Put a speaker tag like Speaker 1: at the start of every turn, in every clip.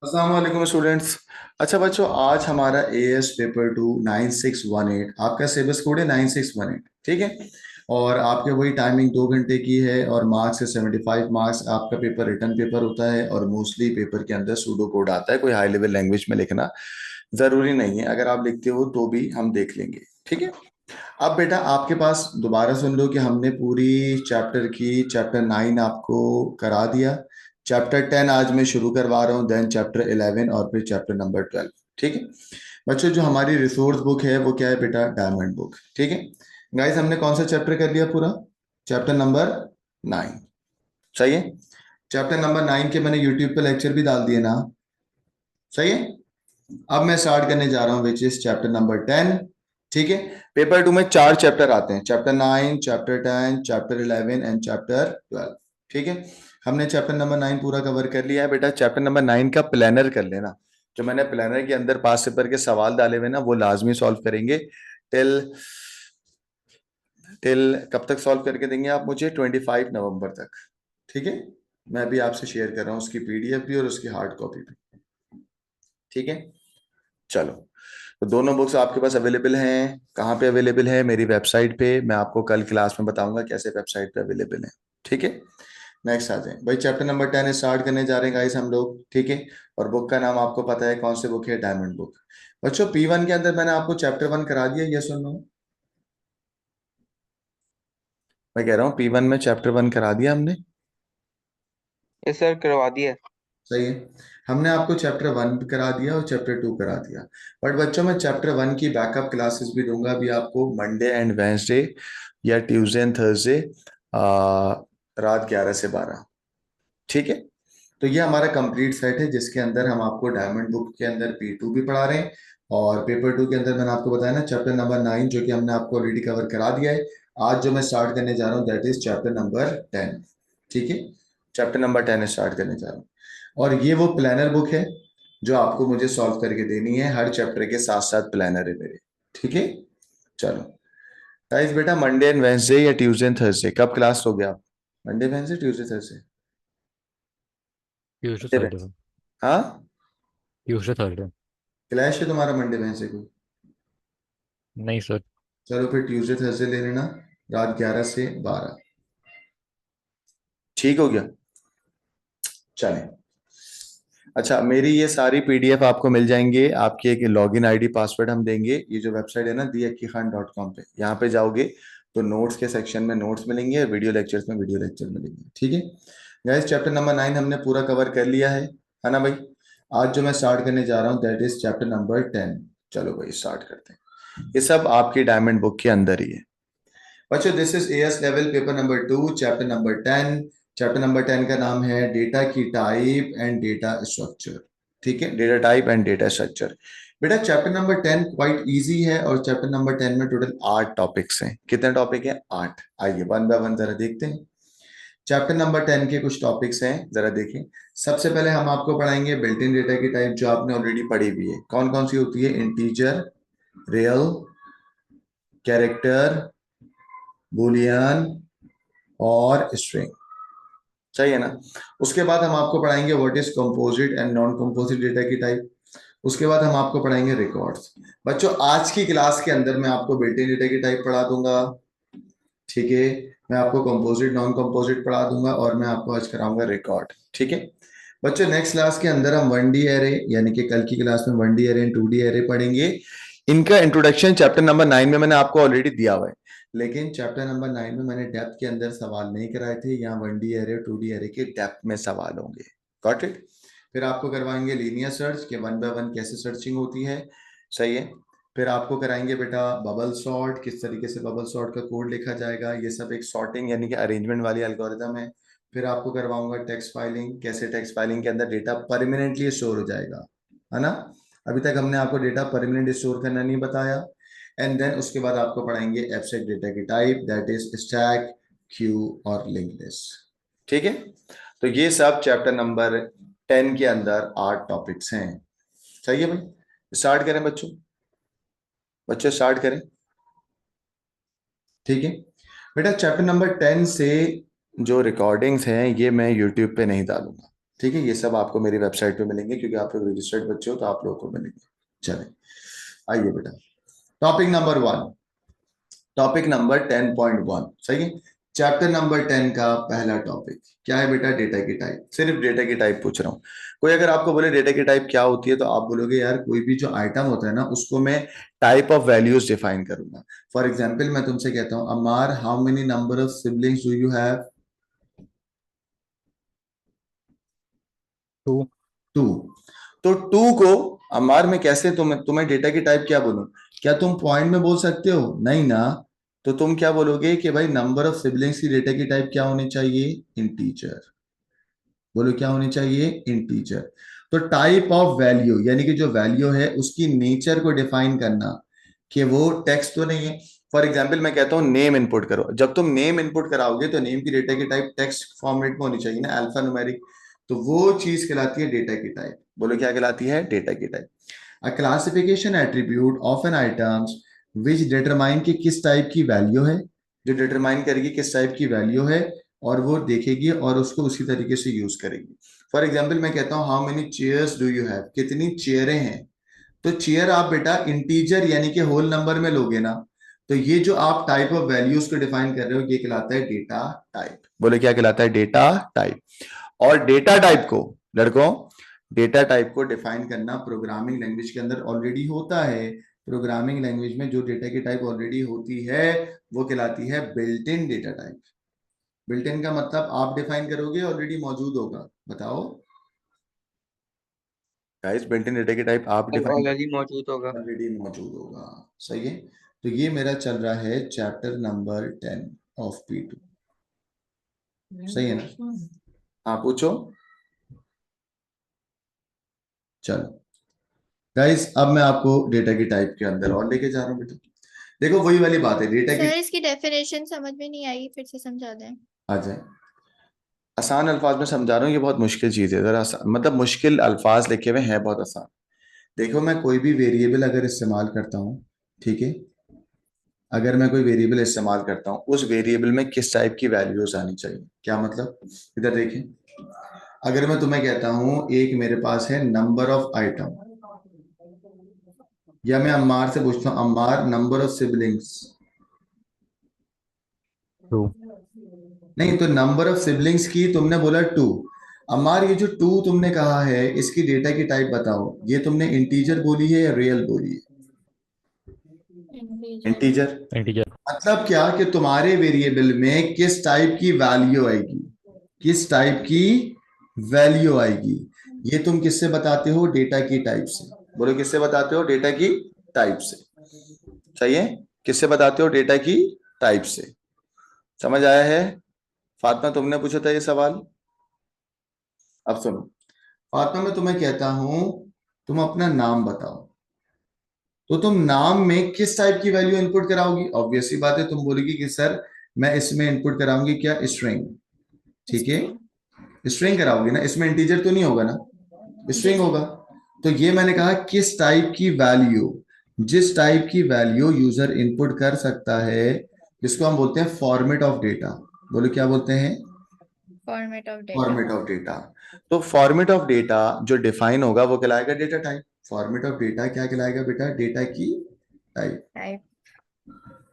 Speaker 1: अस्सलाम वालेकुम स्टूडेंट्स। अच्छा बच्चों, आज हमारा एएस पेपर टू 9618, आपका सिलेबस कोड है 9618, ठीक है। और आपके वही टाइमिंग 2 घंटे की है और मार्क्स है 75 मार्क्स। आपका पेपर रिटर्न पेपर होता है और मोस्टली पेपर के अंदर सूडो कोड आता है। कोई हाई लेवल लैंग्वेज में लिखना जरूरी नहीं है, अगर आप लिखते हो तो भी हम देख लेंगे, ठीक है। अब बेटा आपके पास दोबारा सुन लो कि हमने पूरी चैप्टर 9 आपको करा दिया। चैप्टर 10 आज मैं शुरू करवा रहा हूँ, देन चैप्टर 11 और फिर चैप्टर नंबर 12, ठीक है। बच्चों जो हमारी रिसोर्स बुक है वो क्या है बेटा? डायमंड बुक, ठीक है। गाइस हमने कौन सा चैप्टर कर लिया पूरा? चैप्टर नंबर 9, सही है। चैप्टर नंबर 9 के मैंने यूट्यूब पे लेक्चर भी डाल दिए ना, सही है। अब मैं स्टार्ट करने जा रहा हूँ विच इज चैप्टर नंबर 10, ठीक है। पेपर 2 में 4 चैप्टर आते हैं, chapter 9, chapter 10, chapter 11 and chapter 12, ठीक है। हमने चैप्टर नंबर 9 पूरा कवर कर लिया है बेटा। चैप्टर नंबर 9 का प्लानर कर लेना। जो मैंने प्लानर के अंदर पास पेपर के सवाल डाले हुए ना वो लाजमी सॉल्व करेंगे। टिल टिल कब तक सॉल्व करके देंगे आप मुझे? 25 नवंबर तक, ठीक है। मैं भी आपसे शेयर कर रहा हूँ उसकी पीडीएफ भी और उसकी हार्ड कॉपी भी, ठीक है। चलो, तो दोनों बुक्स आपके पास अवेलेबल हैं। कहाँ पे अवेलेबल है? मेरी वेबसाइट पे। मैं आपको कल क्लास में बताऊंगा कैसे वेबसाइट पे अवेलेबल है, ठीक है। नेक्स्ट आ जाए भाई, चैप्टर नंबर 10 स्टार्ट करने जा रहे हैं गाइस हम लोग, ठीक है। और बुक का नाम आपको पता है कौन सी बुक है? Diamond book. बच्चों P1 के अंदर मैंने आपको चैप्टर 1 करा दिया, ये सुनो। मैं कह रहा हूँ P1 में चैप्टर 1 करा दिया हमने,
Speaker 2: ये सर करवा दिया।
Speaker 1: सही है। हमने आपको चैप्टर 1 करा दिया और चैप्टर 2 करा दिया। बट बच्चों मैं चैप्टर 1 की बैकअप क्लासेस भी दूंगा अभी आपको, मंडे एंड वेंसडे या ट्यूसडे एंड थर्सडे, रात 11 से 12, ठीक है। तो ये हमारा कंप्लीट सेट है जिसके अंदर हम आपको डायमंड बुक के अंदर P2 भी पढ़ा रहे हैं। और पेपर 2 के अंदर मैंने आपको बताया ना चैप्टर नंबर 9 जो कि हमने आपको ऑलरेडी कवर करा दिया है। आज जो मैं स्टार्ट करने जा रहा हूँ दैट इज चैप्टर नंबर 10, ठीक है। चैप्टर नंबर 10 स्टार्ट करने जा रहा हूँ। और ये वो प्लानर बुक है जो आपको मुझे सॉल्व करके देनी है, हर चैप्टर के साथ साथ प्लानर है मेरे, ठीक है। चलो गाइस, बेटा मंडे एंड वेंसडे या ट्यूसडे एंड थर्सडे कब क्लास हो गया आप? Monday Wednesday Tuesday Thursday?
Speaker 2: Tuesday
Speaker 1: Monday
Speaker 2: Thursday
Speaker 1: Wednesday,
Speaker 2: में।
Speaker 1: हाँ।
Speaker 2: Tuesday Thursday.
Speaker 1: क्लैश है तुम्हारा मंडे वेंसडे को?
Speaker 2: नहीं सर।
Speaker 1: चलो फिर ट्यूसडे थर्सडे ले लेना, रात 11 से 12, ठीक हो गया। चलें। अच्छा, मेरी ये सारी पीडीएफ आपको मिल जाएंगे। आपकी एक लॉगिन आईडी पासवर्ड हम देंगे। ये जो वेबसाइट है ना diakikhan.com पे, यहाँ पे जाओगे तो नोट्स के सेक्शन में नोट्स मिलेंगे, वीडियो लेक्चर्स में वीडियो लेक्चर मिलेंगे, ठीक है। गाइस चैप्टर नंबर 9 हमने पूरा कवर कर लिया है ना भाई। आज जो मैं स्टार्ट करने जा रहा हूँ दैट इज चैप्टर नंबर 10। चलो भाई स्टार्ट करते हैं। ये सब आपकी डायमंड बुक के अंदर ही है। बच्चों this is as level paper number 2 chapter number 10। Chapter number 10 का नाम है डेटा की टाइप एंड डेटा स्ट्रक्चर, ठीक है। Data type and data structure. बेटा चैप्टर नंबर 10 क्वाइट इजी है और चैप्टर नंबर 10 में टोटल 8 टॉपिक्स हैं। कितने टॉपिक हैं? 8। आइए वन बाय वन जरा देखते हैं। चैप्टर नंबर 10 के कुछ टॉपिक्स हैं, जरा देखें। सबसे पहले हम आपको पढ़ाएंगे बिल्ट इन डेटा की टाइप जो आपने ऑलरेडी पढ़ी हुई है। कौन कौन सी होती है? इंटीजर, रियल, कैरेक्टर, बुलियन और स्ट्रिंग, सही है ना। उसके बाद हम आपको पढ़ाएंगे what is composite and non composite data की टाइप। उसके बाद हम आपको पढ़ाएंगे रिकॉर्ड्स। बच्चों आज की क्लास के अंदर मैं आपको बिल्ट इन डेटा की टाइप पढ़ा दूंगा, ठीक है। मैं आपको कंपोजिट नॉन कंपोजिट पढ़ा दूंगा और मैं आपको आज कराऊंगा रिकॉर्ड, ठीक है। बच्चों नेक्स्ट क्लास के अंदर हम 1D एरे यानी कि कल की क्लास में 1D array and 2D array पढ़ेंगे। इनका इंट्रोडक्शन चैप्टर नंबर 9 में मैंने आपको ऑलरेडी दिया हुआ है, लेकिन चैप्टर नंबर 9 में मैंने डेप्थ के अंदर सवाल नहीं कराए थे। यहाँ 1D एरे 2D एरे के डेप्थ में सवाल होंगे, गॉट इट। फिर आपको करवाएंगे लीनियर सर्च के वन बाय वन कैसे सर्चिंग होती है, सही है। फिर आपको कराएंगे बेटा बबल सॉर्ट, किस तरीके से बबल सॉर्ट का कोड लिखा जाएगा। ये सब एक सॉर्टिंग यानी कि अरेंजमेंट वाली एल्गोरिदम है। फिर आपको करवाऊंगा टेक्स्ट फाइलिंग, कैसे टेक्स्ट फाइलिंग के अंदर डेटा परमानेंटली स्टोर हो जाएगा, है ना। अभी तक हमने आपको डेटा परमानेंट स्टोर करना नहीं बताया। एंड देन उसके बाद आपको पढ़ाएंगे एब्स्ट्रैक्ट डेटा की type that is stack, Q और लिंक लिस्ट, ठीक है। तो ये सब चैप्टर नंबर 10 के अंदर 8 टॉपिक्स हैं, सही है भाई। स्टार्ट करें बच्चों, बच्चे स्टार्ट करें, ठीक है। बेटा चैप्टर नंबर 10 से जो रिकॉर्डिंग्स हैं ये मैं यूट्यूब पे नहीं डालूंगा, ठीक है, ये सब आपको मेरी वेबसाइट पे मिलेंगे क्योंकि आप लोग रजिस्टर्ड बच्चे हो तो आप लोगों को मिलेंगे। चले आइए बेटा, टॉपिक नंबर 1, टॉपिक नंबर 10.1, सही है। चैप्टर नंबर 10 का पहला टॉपिक क्या है बेटा? डेटा की टाइप। सिर्फ डेटा की टाइप पूछ रहा हूँ। कोई अगर आपको बोले डेटा की टाइप क्या होती है तो आप बोलोगे यार कोई भी जो आइटम होता है ना उसको मैं टाइप ऑफ वैल्यूज डिफाइन करूंगा। फॉर एग्जाम्पल मैं तुमसे कहता हूँ Amar how many number of siblings do you have?
Speaker 2: 2।
Speaker 1: 2। तो 2 को अमार में कैसे तुम्हें डेटा की टाइप क्या बोलूं? क्या तुम पॉइंट में बोल सकते हो? नहीं ना। तो तुम क्या बोलोगे कि भाई नंबर ऑफ सिबलिंग्स की डेटा की टाइप क्या होनी चाहिए? इंटीजर। बोलो क्या होनी चाहिए? इंटीजर। तो टाइप ऑफ वैल्यू यानी कि जो वैल्यू है उसकी नेचर को डिफाइन करना कि वो टेक्स्ट तो नहीं है। फॉर एग्जाम्पल मैं कहता हूं नेम इनपुट करो। जब तुम नेम इनपुट कराओगे तो नेम की डेटा की टाइप टेक्स्ट फॉर्मेट में होनी चाहिए ना, अल्फा न्यूमेरिक। तो वो चीज कहलाती है डेटा की टाइप। बोलो क्या कहलाती है? डेटा की type. A classification attribute of an items which determine कि किस टाइप की वैल्यू है, जो डिटरमाइन करेगी किस टाइप की वैल्यू है और वो देखेगी और उसको उसी तरीके से यूज करेगी। फॉर एग्जाम्पल मैं कहता हूं how many chairs do you have? कितनी चेयरें हैं? तो चेयर आप बेटा इंटीजर यानी कि होल नंबर में लोगे ना। तो ये जो आप टाइप ऑफ वैल्यूज को डिफाइन कर रहे हो ये कहलाता है डेटा टाइप। बोले क्या कहलाता है? Data type. और डेटा टाइप को लड़कों, डेटा टाइप को डिफाइन करना प्रोग्रामिंग लैंग्वेज के अंदर ऑलरेडी होता है। प्रोग्रामिंग लैंग्वेज में जो डेटा की टाइप ऑलरेडी होती है वो कहलाती है built in data type. Built in का मतलब आप डिफाइन करोगे, ऑलरेडी मौजूद होगा। बताओ गाइस, बिल्ट इन डेटा की टाइप आप डिफाइन
Speaker 2: ऑलरेडी मौजूद होगा।
Speaker 1: ऑलरेडी मौजूद होगा। सही है। तो ये मेरा चल रहा है चैप्टर नंबर 10 ऑफ P2। सही है ना? हाँ पूछो। चलो गाइस, अब मैं आपको डेटा की टाइप के अंदर और लेके जा रहा हूँ बेटा। देखो वही वाली बात है डेटा की।
Speaker 3: सर इसकी डेफिनेशन समझ में नहीं आई, फिर से समझा दें।
Speaker 1: आ जाए, आसान अल्फाज में समझा रहा हूँ। ये बहुत मुश्किल चीज है, जरा मतलब मुश्किल अल्फाज लिखे हुए हैं, बहुत आसान। देखो मैं कोई भी वेरिएबल अगर इस्तेमाल करता हूँ, ठीक है, अगर मैं कोई वेरिएबल इस्तेमाल करता हूँ उस वेरिएबल में किस टाइप की वैल्यूज आनी चाहिए? क्या मतलब? इधर देखें, अगर मैं तुम्हें कहता हूं एक मेरे पास है नंबर ऑफ आइटम, या मैं अम्मार से पूछता हूं अम्मार नंबर ऑफ सिबलिंग्स।
Speaker 2: 2।
Speaker 1: नहीं, तो नंबर ऑफ सिबलिंग्स की तुमने बोला 2। अम्मार ये जो 2 तुमने कहा है इसकी डेटा की टाइप बताओ। ये तुमने इंटीजर बोली है या रियल बोली है? इंटीजर।
Speaker 2: इंटीजर।
Speaker 1: मतलब क्या कि तुम्हारे वेरिएबल में किस टाइप की वैल्यू आएगी? किस टाइप की वैल्यू आएगी? ये तुम किससे बताते हो? डेटा की टाइप से। बोलो किससे बताते हो? डेटा की टाइप से। सही है। किससे बताते हो? डेटा की टाइप से। समझ आया है? फातिमा तुमने पूछा था ये सवाल। अब सुनो फातिमा, मैं तुम्हें कहता हूं तुम अपना नाम बताओ, तो तुम नाम में किस टाइप की वैल्यू इनपुट कराओगी? ऑब्वियसली बात है, तुम बोलोगी कि सर मैं इसमें इनपुट कराऊंगी क्या? स्ट्रिंग। ठीक है, स्ट्रिंग कराओगे ना, इसमें इंटीजर तो नहीं होगा ना, स्ट्रिंग होगा। तो ये मैंने कहा किस टाइप की वैल्यू, जिस टाइप की वैल्यू यूजर इनपुट कर सकता है जिसको हम बोलते हैं फॉर्मेट ऑफ डेटा। बोलो क्या बोलते हैं?
Speaker 3: Format of data.
Speaker 1: Format of data. तो फॉर्मेट ऑफ डेटा जो डिफाइन होगा वो कहलाएगा data type. Format of data क्या कहलाएगा बेटा? डेटा की टाइप।
Speaker 3: टाइप।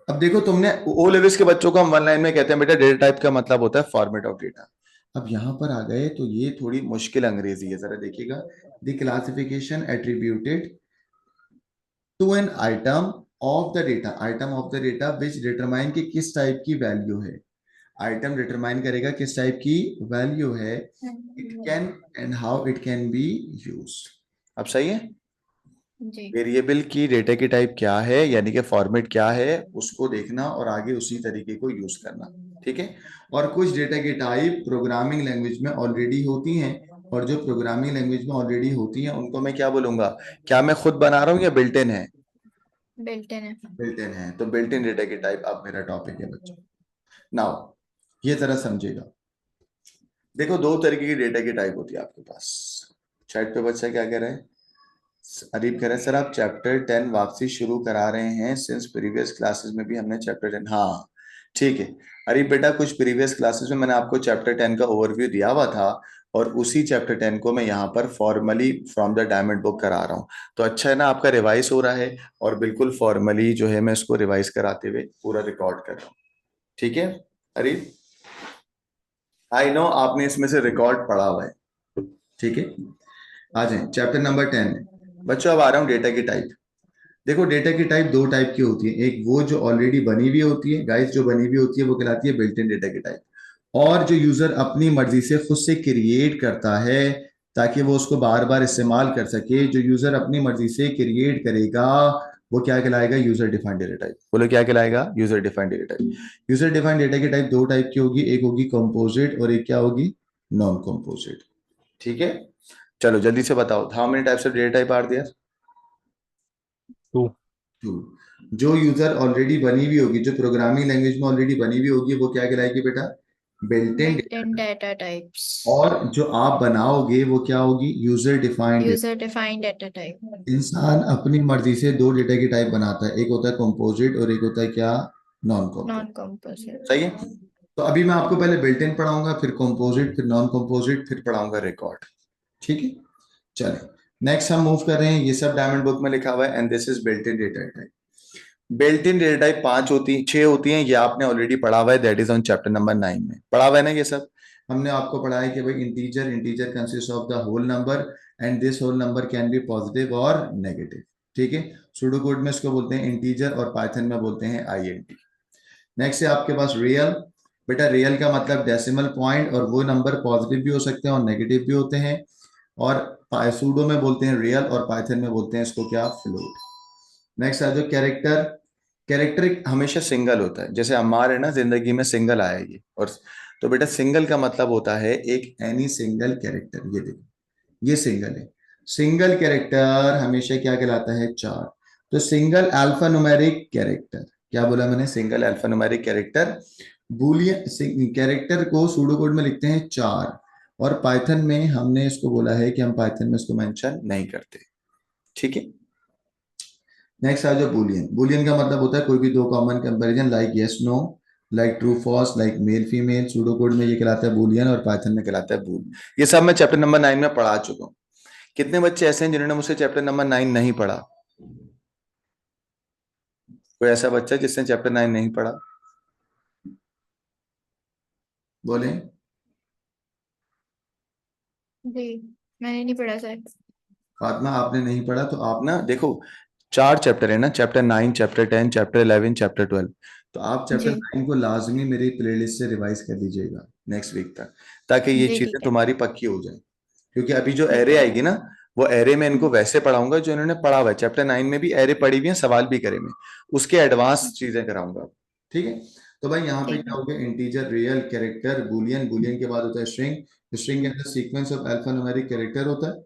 Speaker 1: अब देखो तुमने ओ लेवल्स के बच्चों को हम वन लाइन में कहते हैं बेटा डेटा टाइप का मतलब होता है फॉर्मेट ऑफ डेटा। अब यहां पर आ गए तो ये थोड़ी मुश्किल अंग्रेजी है, जरा देखिएगा। The classification attributed to an item of the data, item of the data which determine कि किस टाइप की वैल्यू है। आइटम डिटरमाइन करेगा किस टाइप की वैल्यू है। It can and how it can be used. अब सही है।
Speaker 3: जी।
Speaker 1: वेरिएबल की डेटा की टाइप क्या है यानी कि फॉर्मेट क्या है उसको देखना और आगे उसी तरीके को यूज करना। ठीक है। और कुछ डेटा की टाइप प्रोग्रामिंग लैंग्वेज में ऑलरेडी होती हैं, और जो प्रोग्रामिंग लैंग्वेज में ऑलरेडी होती हैं उनको मैं क्या बोलूंगा? क्या मैं खुद बना रहा हूँ या बिल्ट इन है?
Speaker 3: बिल्ट इन है।
Speaker 1: बिल्ट इन है। तो बिल्ट इन डेटा की टाइप अब मेरा टॉपिक है बच्चों। नाउ ये जरा समझेगा। देखो दो तरीके की डेटा की टाइप होती है आपके पास। चैट पे बच्चा क्या कह रहा है? अरीब कह रहे हैं सर आप चैप्टर 10 वापसी शुरू करा रहे हैं, सिंस प्रीवियस क्लासेस में भी हमने चैप्टर 10। हाँ ठीक है। अरीब बेटा कुछ प्रीवियस क्लासेस में मैंने आपको चैप्टर 10 का ओवरव्यू दिया हुआ था, और उसी चैप्टर 10 को मैं यहाँ पर formally from the diamond book करा रहा हूँ। तो अच्छा है ना, आपका रिवाइज हो रहा है और बिल्कुल फॉर्मली जो है मैं इसको रिवाइज कराते हुए पूरा रिकॉर्ड कर रहा हूँ। ठीक है। अरे आई नो आपने इसमें से रिकॉर्ड पढ़ा हुआ है। ठीक है, आ जाए चैप्टर नंबर 10 में। बच्चों अब आ रहा हूँ डेटा की टाइप। देखो डेटा की टाइप दो टाइप की होती है, एक वो जो ऑलरेडी बनी हुई होती है गाइस, जो बनी हुई होती है वो कहलाती है बिल्ट इन डेटा की टाइप, और जो यूजर अपनी मर्जी से खुद से क्रिएट करता है ताकि वो उसको बार बार इस्तेमाल कर सके, जो यूजर अपनी मर्जी से क्रिएट करेगा वो क्या कहलाएगा, यूजर डिफाइंड डेटा टाइप। बोलो क्या कहलाएगा, user defined data type. User defined data की टाइप दो टाइप की होगी, एक होगी कंपोजिट और एक क्या होगी, नॉन कंपोजिट। ठीक है, चलो जल्दी से बताओ, how many types of data type are there.
Speaker 2: 2.
Speaker 1: Two. जो यूजर ऑलरेडी बनी हुई होगी, जो प्रोग्रामिंग लैंग्वेज में ऑलरेडी बनी हुई होगी वो क्या कहलाएगी बेटा, built in.
Speaker 3: built in data types,
Speaker 1: और जो आप बनाओगे वो क्या होगी, user defined.
Speaker 3: user defined data type,
Speaker 1: इंसान अपनी मर्जी से दो डेटा की टाइप बनाता है, एक होता है कंपोजिट और एक होता है क्या, नॉन कंपोजिट।
Speaker 3: non composite.
Speaker 1: सही है। तो अभी मैं आपको पहले बिल्ट इन पढ़ाऊंगा, फिर कंपोजिट, फिर नॉन कंपोजिट, फिर पढ़ाऊंगा रिकॉर्ड। ठीक है, चले नेक्स्ट हम मूव कर रहे हैं। ये सब डायमंड बुक में लिखा हुआ है and this is built in data type. Built in data type पांच होती, छह होती हैं, ये आपने ऑलरेडी पढ़ा हुआ है, that is on chapter number 9 में पढ़ा हुआ है ना ये सब। हमने आपको पढ़ा है कि भाई integer, integer consist of the whole number and this whole number can be positive और नेगेटिव। ठीक है, सूडो कोड में इसको बोलते हैं इंटीजर और पाइथन में बोलते हैं आईएनटी। नेक्स्ट है आपके पास रियल। बेटा रियल का मतलब डेसिमल पॉइंट, और वो नंबर पॉजिटिव भी हो सकते हैं और नेगेटिव भी होते हैं, और सूडो में बोलते हैं रियल और पाइथन में बोलते हैं इसको क्या, फ्लोट। नेक्स्ट है जो कैरेक्टर। कैरेक्टर हमेशा सिंगल होता है, जैसे अमार है ना, जिंदगी में सिंगल आया ये, और तो बेटा सिंगल का मतलब होता है एक एनी सिंगल कैरेक्टर। ये देखो ये सिंगल है, सिंगल कैरेक्टर हमेशा क्या कहलाता है, चार। तो सिंगल अल्फा न्यूमेरिक कैरेक्टर, क्या बोला मैंने, single alpha numeric character. Boolean character को सूडो कोड में लिखते हैं चार, और पाइथन में हमने इसको बोला है कि हम पाइथन में इसको मेंशन नहीं करते। ठीक है। नेक्स्ट आ जाओ बुलियन। बुलियन का मतलब होता है कोई भी दो common comparison, like yes no, like true false, like male female. Pseudo code में ये कहलाता है बुलियन और पाइथन में कहलाता है बूल। ये सब मैं चैप्टर नंबर 9 में पढ़ा चुका हूँ। कितने बच्चे ऐसे हैं जिन्होंने मुझसे चैप्टर नंबर 9 नहीं पढ़ा, कोई ऐसा बच्चा जिसने चैप्टर 9 नहीं पढ़ा, बोले।
Speaker 3: जी मैंने नहीं पढ़ा सर।
Speaker 1: फातिमा आपने नहीं पढ़ा, तो आप ना देखो, चार चैप्टर है ना, चैप्टर 9, चैप्टर 10, चैप्टर 11, चैप्टर 12। तो आप चैप्टर
Speaker 3: जी
Speaker 1: 9 को लाजमी मेरी प्लेलिस्ट से रिवाइज कर लीजिएगा नेक्स्ट वीक तक, ताकि ये
Speaker 3: जी
Speaker 1: चीजें
Speaker 3: ठीक है
Speaker 1: तुम्हारी पक्की हो जाए। क्योंकि अभी जो
Speaker 3: ठीक
Speaker 1: एरे
Speaker 3: है।
Speaker 1: आएगी ना, वो एरे में इनको वैसे पढ़ाऊंगा जो इन्होंने पढ़ा हुआ है। चैप्टर 9 में भी एरे पढ़ी हुई है, सवाल भी करे में, उसके एडवांस चीजें कराऊंगा। ठीक है। तो भाई यहाँ पे
Speaker 3: ठीक
Speaker 1: क्या
Speaker 3: है
Speaker 1: हो गया, integer, real, character, Boolean. Boolean के बाद होता है स्ट्रिंग। स्ट्रिंग के अंदर sequence of alpha numeric character होता है,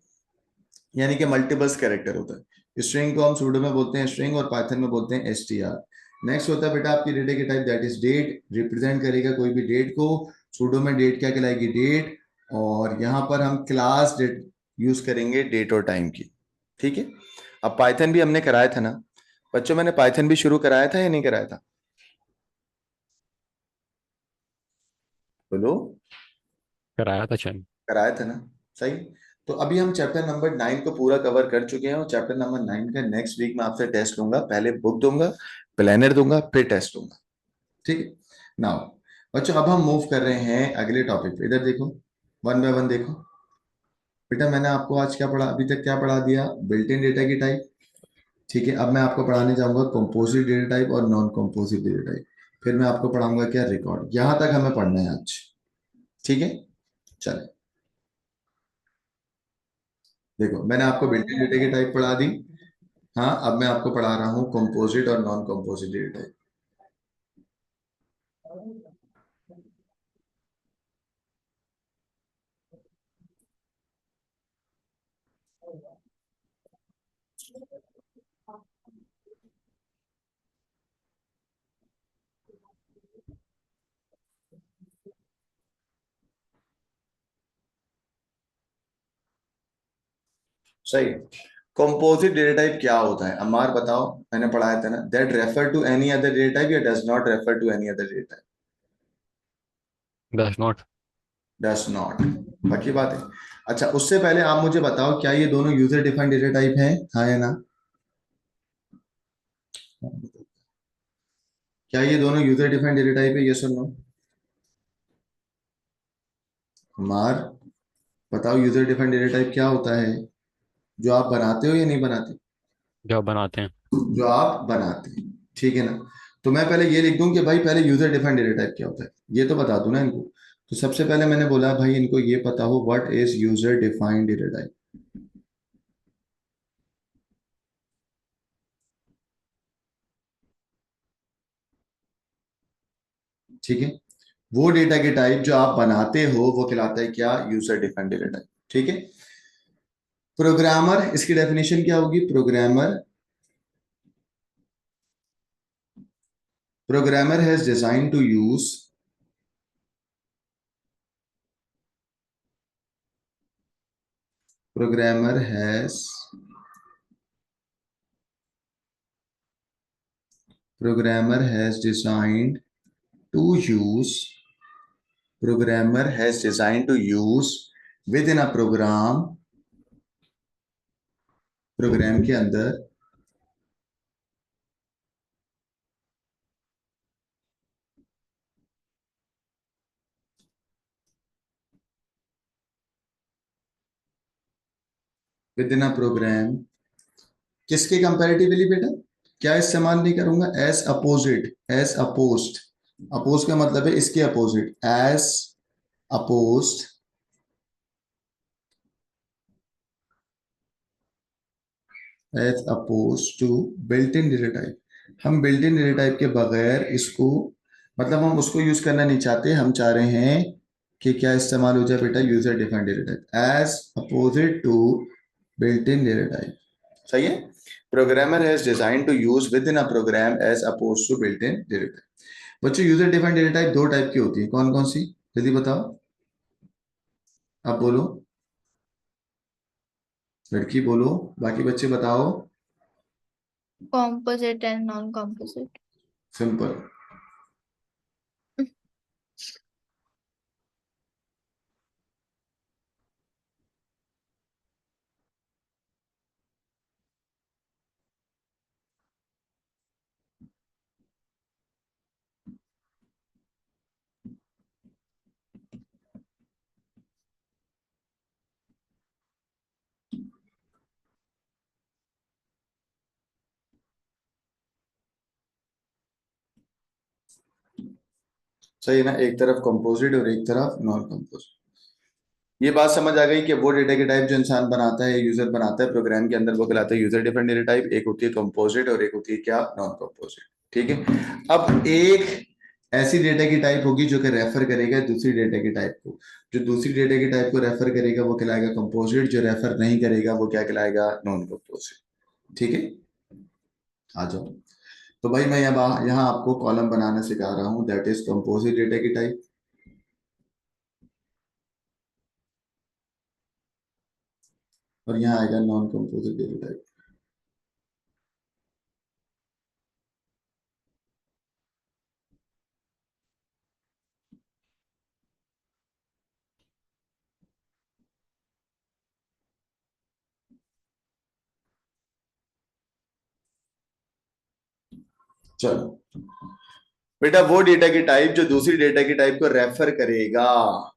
Speaker 1: यानी कि मल्टीपल्स कैरेक्टर होता है। स्ट्रिंग को हम सूडो में बोलते हैं स्ट्रिंग और पाइथन में बोलते हैं एसटीआर। नेक्स्ट होता है बेटा आपकी डेटा की type, that is date, represent करेगा कोई भी डेट को। सूडो में डेट क्या कहलाएगी, डेट। और यहाँ पर हम क्लास डेट यूज करेंगे, डेट और टाइम की। ठीक है। अब पाइथन भी हमने कराया था ना बच्चों, मैंने पाइथन भी शुरू कराया था या नहीं कराया था, बोलो।
Speaker 2: कराया था चैन.
Speaker 1: कराया था ना, सही। तो अभी हम चैप्टर नंबर 9 को पूरा कवर कर चुके हैं, और चैप्टर नंबर 9 का नेक्स्ट वीक में आपसे टेस्ट लूंगा। पहले बुक दूंगा, प्लानर दूंगा, फिर टेस्ट दूंगा। ठीक है। नाउ बच्चों अब हम मूव कर रहे हैं अगले टॉपिक पे। इधर देखो, वन बाय वन देखो। बेटा मैंने आपको आज क्या पढ़ा, अभी तक क्या पढ़ा दिया, बिल्ट इन डेटा की टाइप। ठीक है, अब मैं आपको पढ़ाने जाऊंगा कंपोजिट डेटा टाइप और नॉन कंपोजिट डेटा टाइप। फिर मैं आपको पढ़ाऊंगा क्या, रिकॉर्ड। यहां तक हमें पढ़ना है आज। ठीक है, चले देखो, मैंने आपको बिल्ट इन डेटा की टाइप पढ़ा दी। हाँ, अब मैं आपको पढ़ा रहा हूँ कंपोजिट और नॉन कंपोजिट डेटा टाइप। सही। कंपोजिट डेटा टाइप क्या होता है, अमार बताओ। मैंने पढ़ाया था ना, that refer to any other data type या does not refer to any other data type.
Speaker 2: Does not.
Speaker 1: Does not. बाकी बात है। अच्छा, उससे पहले आप मुझे बताओ, क्या ये दोनों यूजर डिफाइंड डेटा टाइप है, हाँ या ना? क्या ये दोनों यूजर डिफाइंड डेटा टाइप है, यस और नो? कुमार, बताओ यूजर डिफाइंड डेटा टाइप क्या होता है? जो आप बनाते हो या नहीं बनाते?
Speaker 2: जो बनाते हैं।
Speaker 1: जो आप बनाते हैं, ठीक है ना? तो मैं पहले ये लिख दूं कि भाई पहले यूजर डिफाइंड डेटा टाइप क्या होता है, ये तो बता दूं ना इनको। तो सबसे पहले मैंने बोला भाई इनको ये पता हो what is user defined data type. ठीक है, वो डेटा के टाइप जो आप बनाते हो वो कहलाता है क्या, यूजर डिफाइंड डेटा टाइप। ठीक है। प्रोग्रामर, इसकी डेफिनेशन क्या होगी? Programmer has design to use programmer has programmer has designed to use programmer has design to use within a program के अंदर विद इन अ प्रोग्राम, किसके comparatively बेटा? क्या इस्तेमाल नहीं करूंगा? As opposite, as opposed. Oppose का मतलब है इसके opposite, as opposed as oppose to built in data type. हम बिल्ट इन डेटा टाइप के बगैर इसको, मतलब हम उसको यूज करना नहीं चाहते, हम चाह रहे हैं कि क्या इस्तेमाल हो जाए बेटा, user defined data type as opposite to built in data type. सही है। Programmer has design to use within a program as oppose to built in data type. बच्चों यूजर डिफाइंड डेटा टाइप दो type की होती है, कौन कौन सी? जल्दी बताओ, आप बोलो, लड़की बोलो, बाकी बच्चे बताओ।
Speaker 3: Composite and non-composite.
Speaker 1: सिंपल। सही है ना, एक तरफ कंपोजिट और एक तरफ नॉन कंपोजिट। ये बात समझ आ गई कि वो डेटा के टाइप जो इंसान बनाता है, यूजर बनाता है प्रोग्राम के अंदर, वो कहलाता है यूजर डिफाइंड डेटा टाइप। एक होती है कंपोजिट और एक होती है क्या, नॉन कंपोजिट। ठीक है। अब एक ऐसी डेटा की टाइप होगी जो कि रेफर करेगा दूसरी डेटा की टाइप को। जो दूसरी डेटा की टाइप को रेफर करेगा वो कहलाएगा कंपोजिट, जो रेफर नहीं करेगा वो क्या कहलाएगा, नॉन कंपोजिट। ठीक है, आ जाओ। तो भाई मैं यहाँ आपको कॉलम बनाना सिखा रहा हूँ, दैट इज कंपोजिट डेटा की टाइप। और यहाँ आएगा नॉन कंपोजिट डेटा टाइप। चलो बेटा, वो डेटा की टाइप जो दूसरी डेटा की टाइप को रेफर करेगा,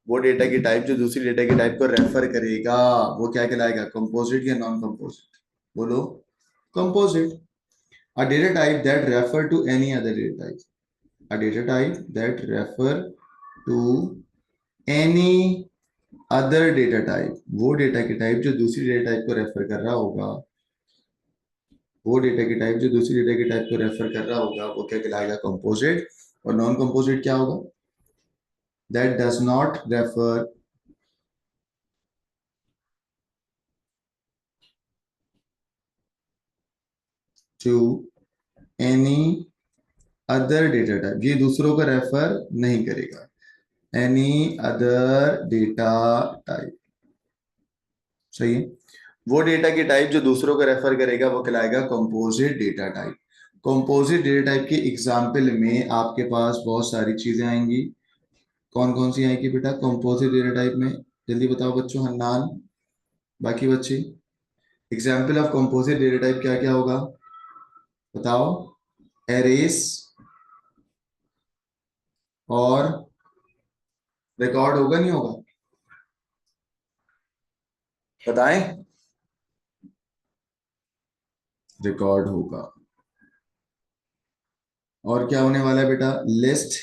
Speaker 1: वो डेटा की टाइप जो दूसरी डेटा की टाइप को रेफर करेगा वो क्या कहलाएगा, कंपोजिट या नॉन कंपोजिट? बोलो, composite. A data type that refer to any other data type, a data type that refer to any other data type, वो डेटा की टाइप जो दूसरी डेटा टाइप को रेफर कर रहा होगा, वो डेटा की टाइप जो दूसरी डेटा की टाइप को रेफर कर रहा होगा वो क्या कहलाएगा, कंपोजिट। और नॉन कंपोजिट क्या होगा? that does not refer to any other data type, ये दूसरों को रेफर नहीं करेगा, any other data type। सही है। वो डेटा की टाइप जो दूसरों को रेफर करेगा वो कहलाएगा composite data type. Composite data type के एग्जाम्पल में आपके पास बहुत सारी चीजें आएंगी। कौन कौन सी आएंगी बेटा कंपोजिट डेटा टाइप में? जल्दी बताओ बच्चों, हन्नान, बाकी बच्चे। Example of composite data type क्या क्या होगा बताओ? एरेस और रिकॉर्ड होगा नहीं होगा? बताएं। रिकॉर्ड होगा। और क्या होने वाला है बेटा? लिस्ट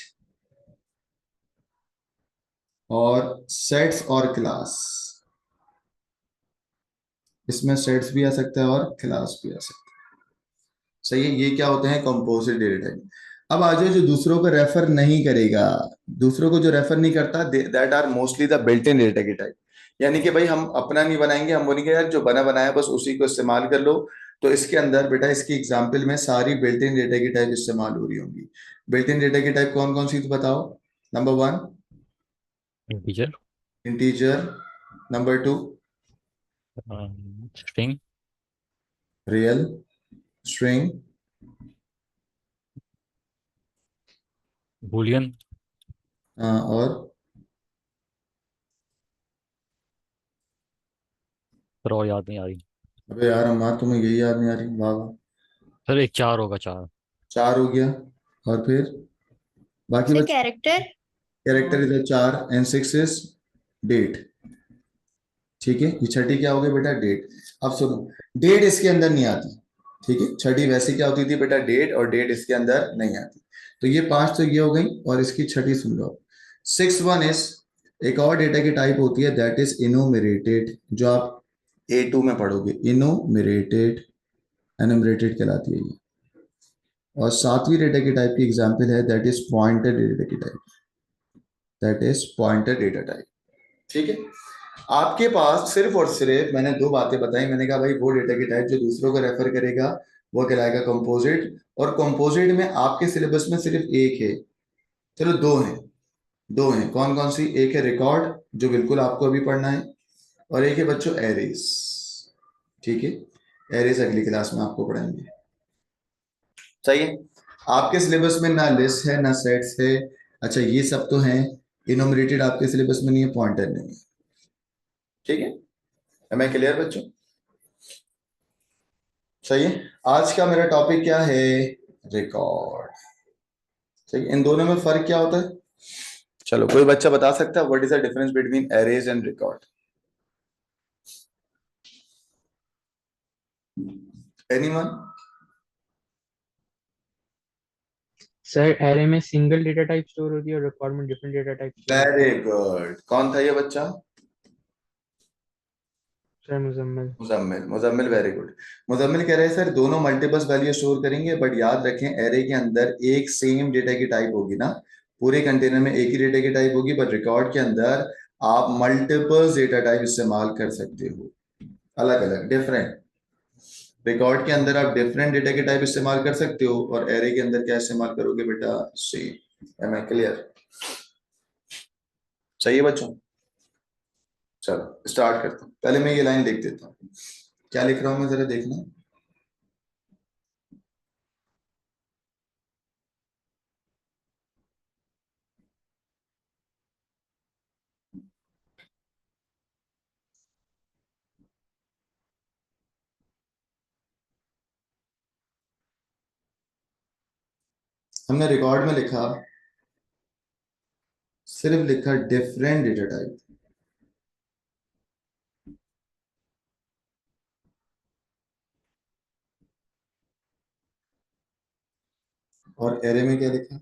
Speaker 1: और सेट्स और क्लास। इसमें सेट्स भी आ सकता है और क्लास भी आ सकता है। सही है, ये क्या होते हैं? Composite data type. अब आ जाओ जो दूसरों को रेफर नहीं करेगा। दूसरों को जो रेफर नहीं करता, that are mostly the built in data की टाइप। यानी कि भाई हम अपना नहीं बनाएंगे, हम बोलेंगे यार जो बना बनाया बस उसी को इस्तेमाल कर लो। तो इसके अंदर बेटा, इसकी एग्जाम्पल में सारी बिल्ट इन डेटा की टाइप इस्तेमाल हो रही होंगी। बिल्ट इन डेटा की टाइप कौन कौन सी तो बताओ? Number one,
Speaker 2: integer,
Speaker 1: integer. Number two,
Speaker 2: string,
Speaker 1: real, string.
Speaker 2: Boolean.
Speaker 1: और
Speaker 2: पर और याद नहीं आ रही।
Speaker 1: अबे यार अम्मा, तुम्हें यही याद नहीं आ रही? वाह वाह।
Speaker 2: सर एक चार होगा, चार।
Speaker 1: चार हो गया। और फिर बाकी
Speaker 3: सर
Speaker 1: बच,
Speaker 3: कैरेक्टर।
Speaker 1: कैरेक्टर इधर चार, एंड सिक्स इज डेट। ठीक है, ये छठी क्या हो गई बेटा? डेट। अब सुनो, डेट इसके अंदर नहीं आती। ठीक है, छठी वैसे क्या होती थी बेटा? डेट, और डेट इसके अंदर नहीं आती। तो ये पांच तो ये हो गई, और इसकी छठी सुन लो। सिक्स वन इज, एक और डेटा की टाइप होती है, दैट इज इनोमिरेटेड, जो आप A2 में पढ़ोगे। इनोमिरेटेड, एनुमरेटेड कहलाती है ये। और सातवीं डेटा की टाइप की एग्जांपल है, दैट इज पॉइंटेड डेटा की type. That is pointed data type. ठीक है, आपके पास सिर्फ और सिर्फ मैंने दो बातें बताई। मैंने कहा भाई वो डेटा की टाइप जो दूसरों को रेफर करेगा वो कहलाएगा कंपोजिट, और कंपोजिट में आपके सिलेबस में सिर्फ एक है, चलो दो हैं। दो हैं, कौन कौन सी? एक है रिकॉर्ड, जो बिल्कुल आपको अभी पढ़ना है, और एक है बच्चों एरेस। ठीक है, एरेस अगली क्लास में आपको पढ़ाएंगे। सही है, आपके सिलेबस में ना लिस्ट है ना सेट्स है। अच्छा ये सब तो हैं, इनोमरेटेड आपके सिलेबस में नहीं है, पॉइंटर नहीं है। ठीक है, एम आई क्लियर बच्चों? सही है, आज का मेरा टॉपिक क्या है? रिकॉर्ड। ठीक है, इन दोनों में फर्क क्या होता है? चलो कोई बच्चा बता सकता है what is the difference between arrays and record? Anyone?
Speaker 4: Sir array में सिंगल डेटा टाइप स्टोर होती है और रिकॉर्ड में डिफरेंट डेटा टाइप स्टोर होती
Speaker 1: वेरी
Speaker 4: है।
Speaker 1: गुड, कौन था ये बच्चा?
Speaker 4: Sir Muzammil.
Speaker 1: Muzammil, Muzammil, very good. Muzammil कह रहे हैं सर दोनों मल्टीपल्स वैल्यू स्टोर करेंगे, बट याद रखें एरे के अंदर एक सेम डेटा की टाइप होगी ना। पूरे कंटेनर में एक ही डेटा की टाइप होगी, बट रिकॉर्ड के अंदर आप मल्टीपल्स डेटा टाइप इस्तेमाल कर सकते हो, अलग अलग डिफरेंट। रिकॉर्ड के अंदर आप डिफरेंट डेटा के टाइप इस्तेमाल कर सकते हो, और एरे के अंदर क्या इस्तेमाल करोगे बेटा? सेम। Am I clear? सही है बच्चों? चलो स्टार्ट करता हूँ, पहले मैं ये लाइन लिख देता हूँ। क्या लिख रहा हूं मैं, जरा देखना। हमने रिकॉर्ड में लिखा, सिर्फ लिखा डिफरेंट डेटा टाइप। और एरे में क्या लिखा?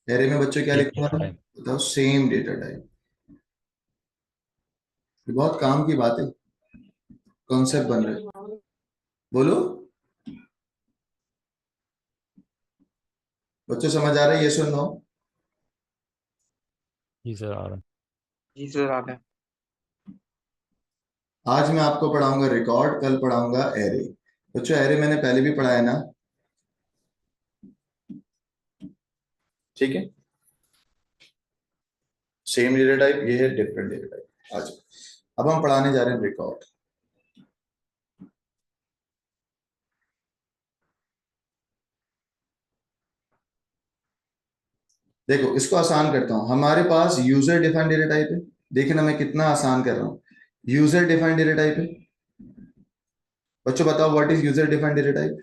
Speaker 1: एरे में बच्चों क्या
Speaker 2: एक
Speaker 1: लिखा
Speaker 2: डेटा
Speaker 1: हमारा?
Speaker 2: टाइप।
Speaker 1: बताओ, सेम डेटा टाइप। ये बहुत काम की बात है, कॉन्सेप्ट बन रहे हैं। बोलो बच्चों, समझ आ रहा है? ये सुन लो।
Speaker 2: जी सर, आ रहा है।
Speaker 4: जी सर आ गया।
Speaker 1: आज मैं आपको पढ़ाऊंगा रिकॉर्ड, कल पढ़ाऊंगा एरे। बच्चों एरे मैंने पहले भी पढ़ाया ना, ठीक है। सेम डेटा टाइप, ये है डिफरेंट डेटा टाइप। आज अब हम पढ़ाने जा रहे हैं रिकॉर्ड। देखो इसको आसान करता हूं, हमारे पास यूजर डिफाइंड डेटा टाइप है। देखिए ना मैं कितना आसान कर रहा हूं। यूजर डिफाइंड डेटा टाइप है। बच्चों बताओ what is user defined data type?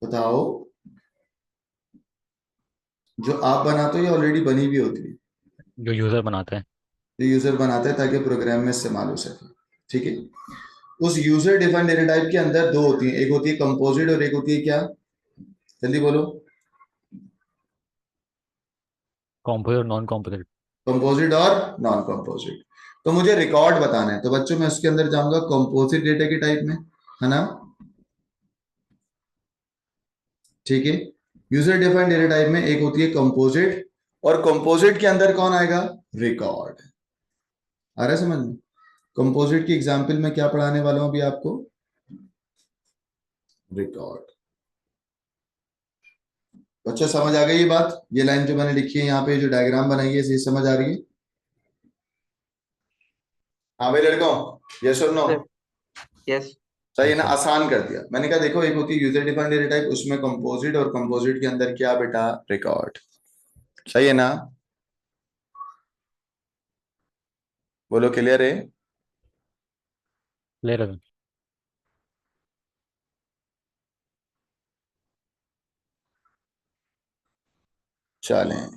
Speaker 1: बताओ। जो आप बनाते हो या ऑलरेडी बनी हुई होती है?
Speaker 2: जो यूजर बनाते हैं।
Speaker 1: जो यूजर बनाता है ताकि प्रोग्राम में इस्तेमाल हो सके। ठीक है। उस यूजर डिफाइंड डेटा टाइप के अंदर दो होती हैं, एक होती है कंपोजिट और एक होती है क्या? जल्दी बोलो।
Speaker 2: कॉम्पोजिट और नॉन कॉम्पोजिट।
Speaker 1: कंपोजिट और नॉन कंपोजिट। तो मुझे रिकॉर्ड बताना है, तो बच्चों मैं उसके अंदर जाऊंगा कंपोजिट डेटा के टाइप में, है ना? ठीक है। यूजर डिफाइंड डेटा टाइप में एक होती है कंपोजिट, और कंपोजिट के अंदर कौन आएगा? रिकॉर्ड। आ रहा है समझ में? कंपोजिट की एग्जांपल में क्या पढ़ाने वाला हूं अभी आपको? रिकॉर्ड। बच्चों समझ आ गई ये बात? ये लाइन जो मैंने लिखी है यहाँ पे, जो डायग्राम बनाई है, ये समझ आ रही है? हाँ भाई लड़कों, यस और नो?
Speaker 4: यस।
Speaker 1: सही है ना?
Speaker 2: सर
Speaker 1: आसान कर दिया। मैंने कहा देखो एक होती है यूजर डिफाइंड डेटा टाइप, उसमें कंपोजिट, और कंपोजिट के अंदर क्या बेटा? रिकॉर्ड। सही है ना? बोलो क्लियर है?
Speaker 2: क्लियर है।
Speaker 1: चलें,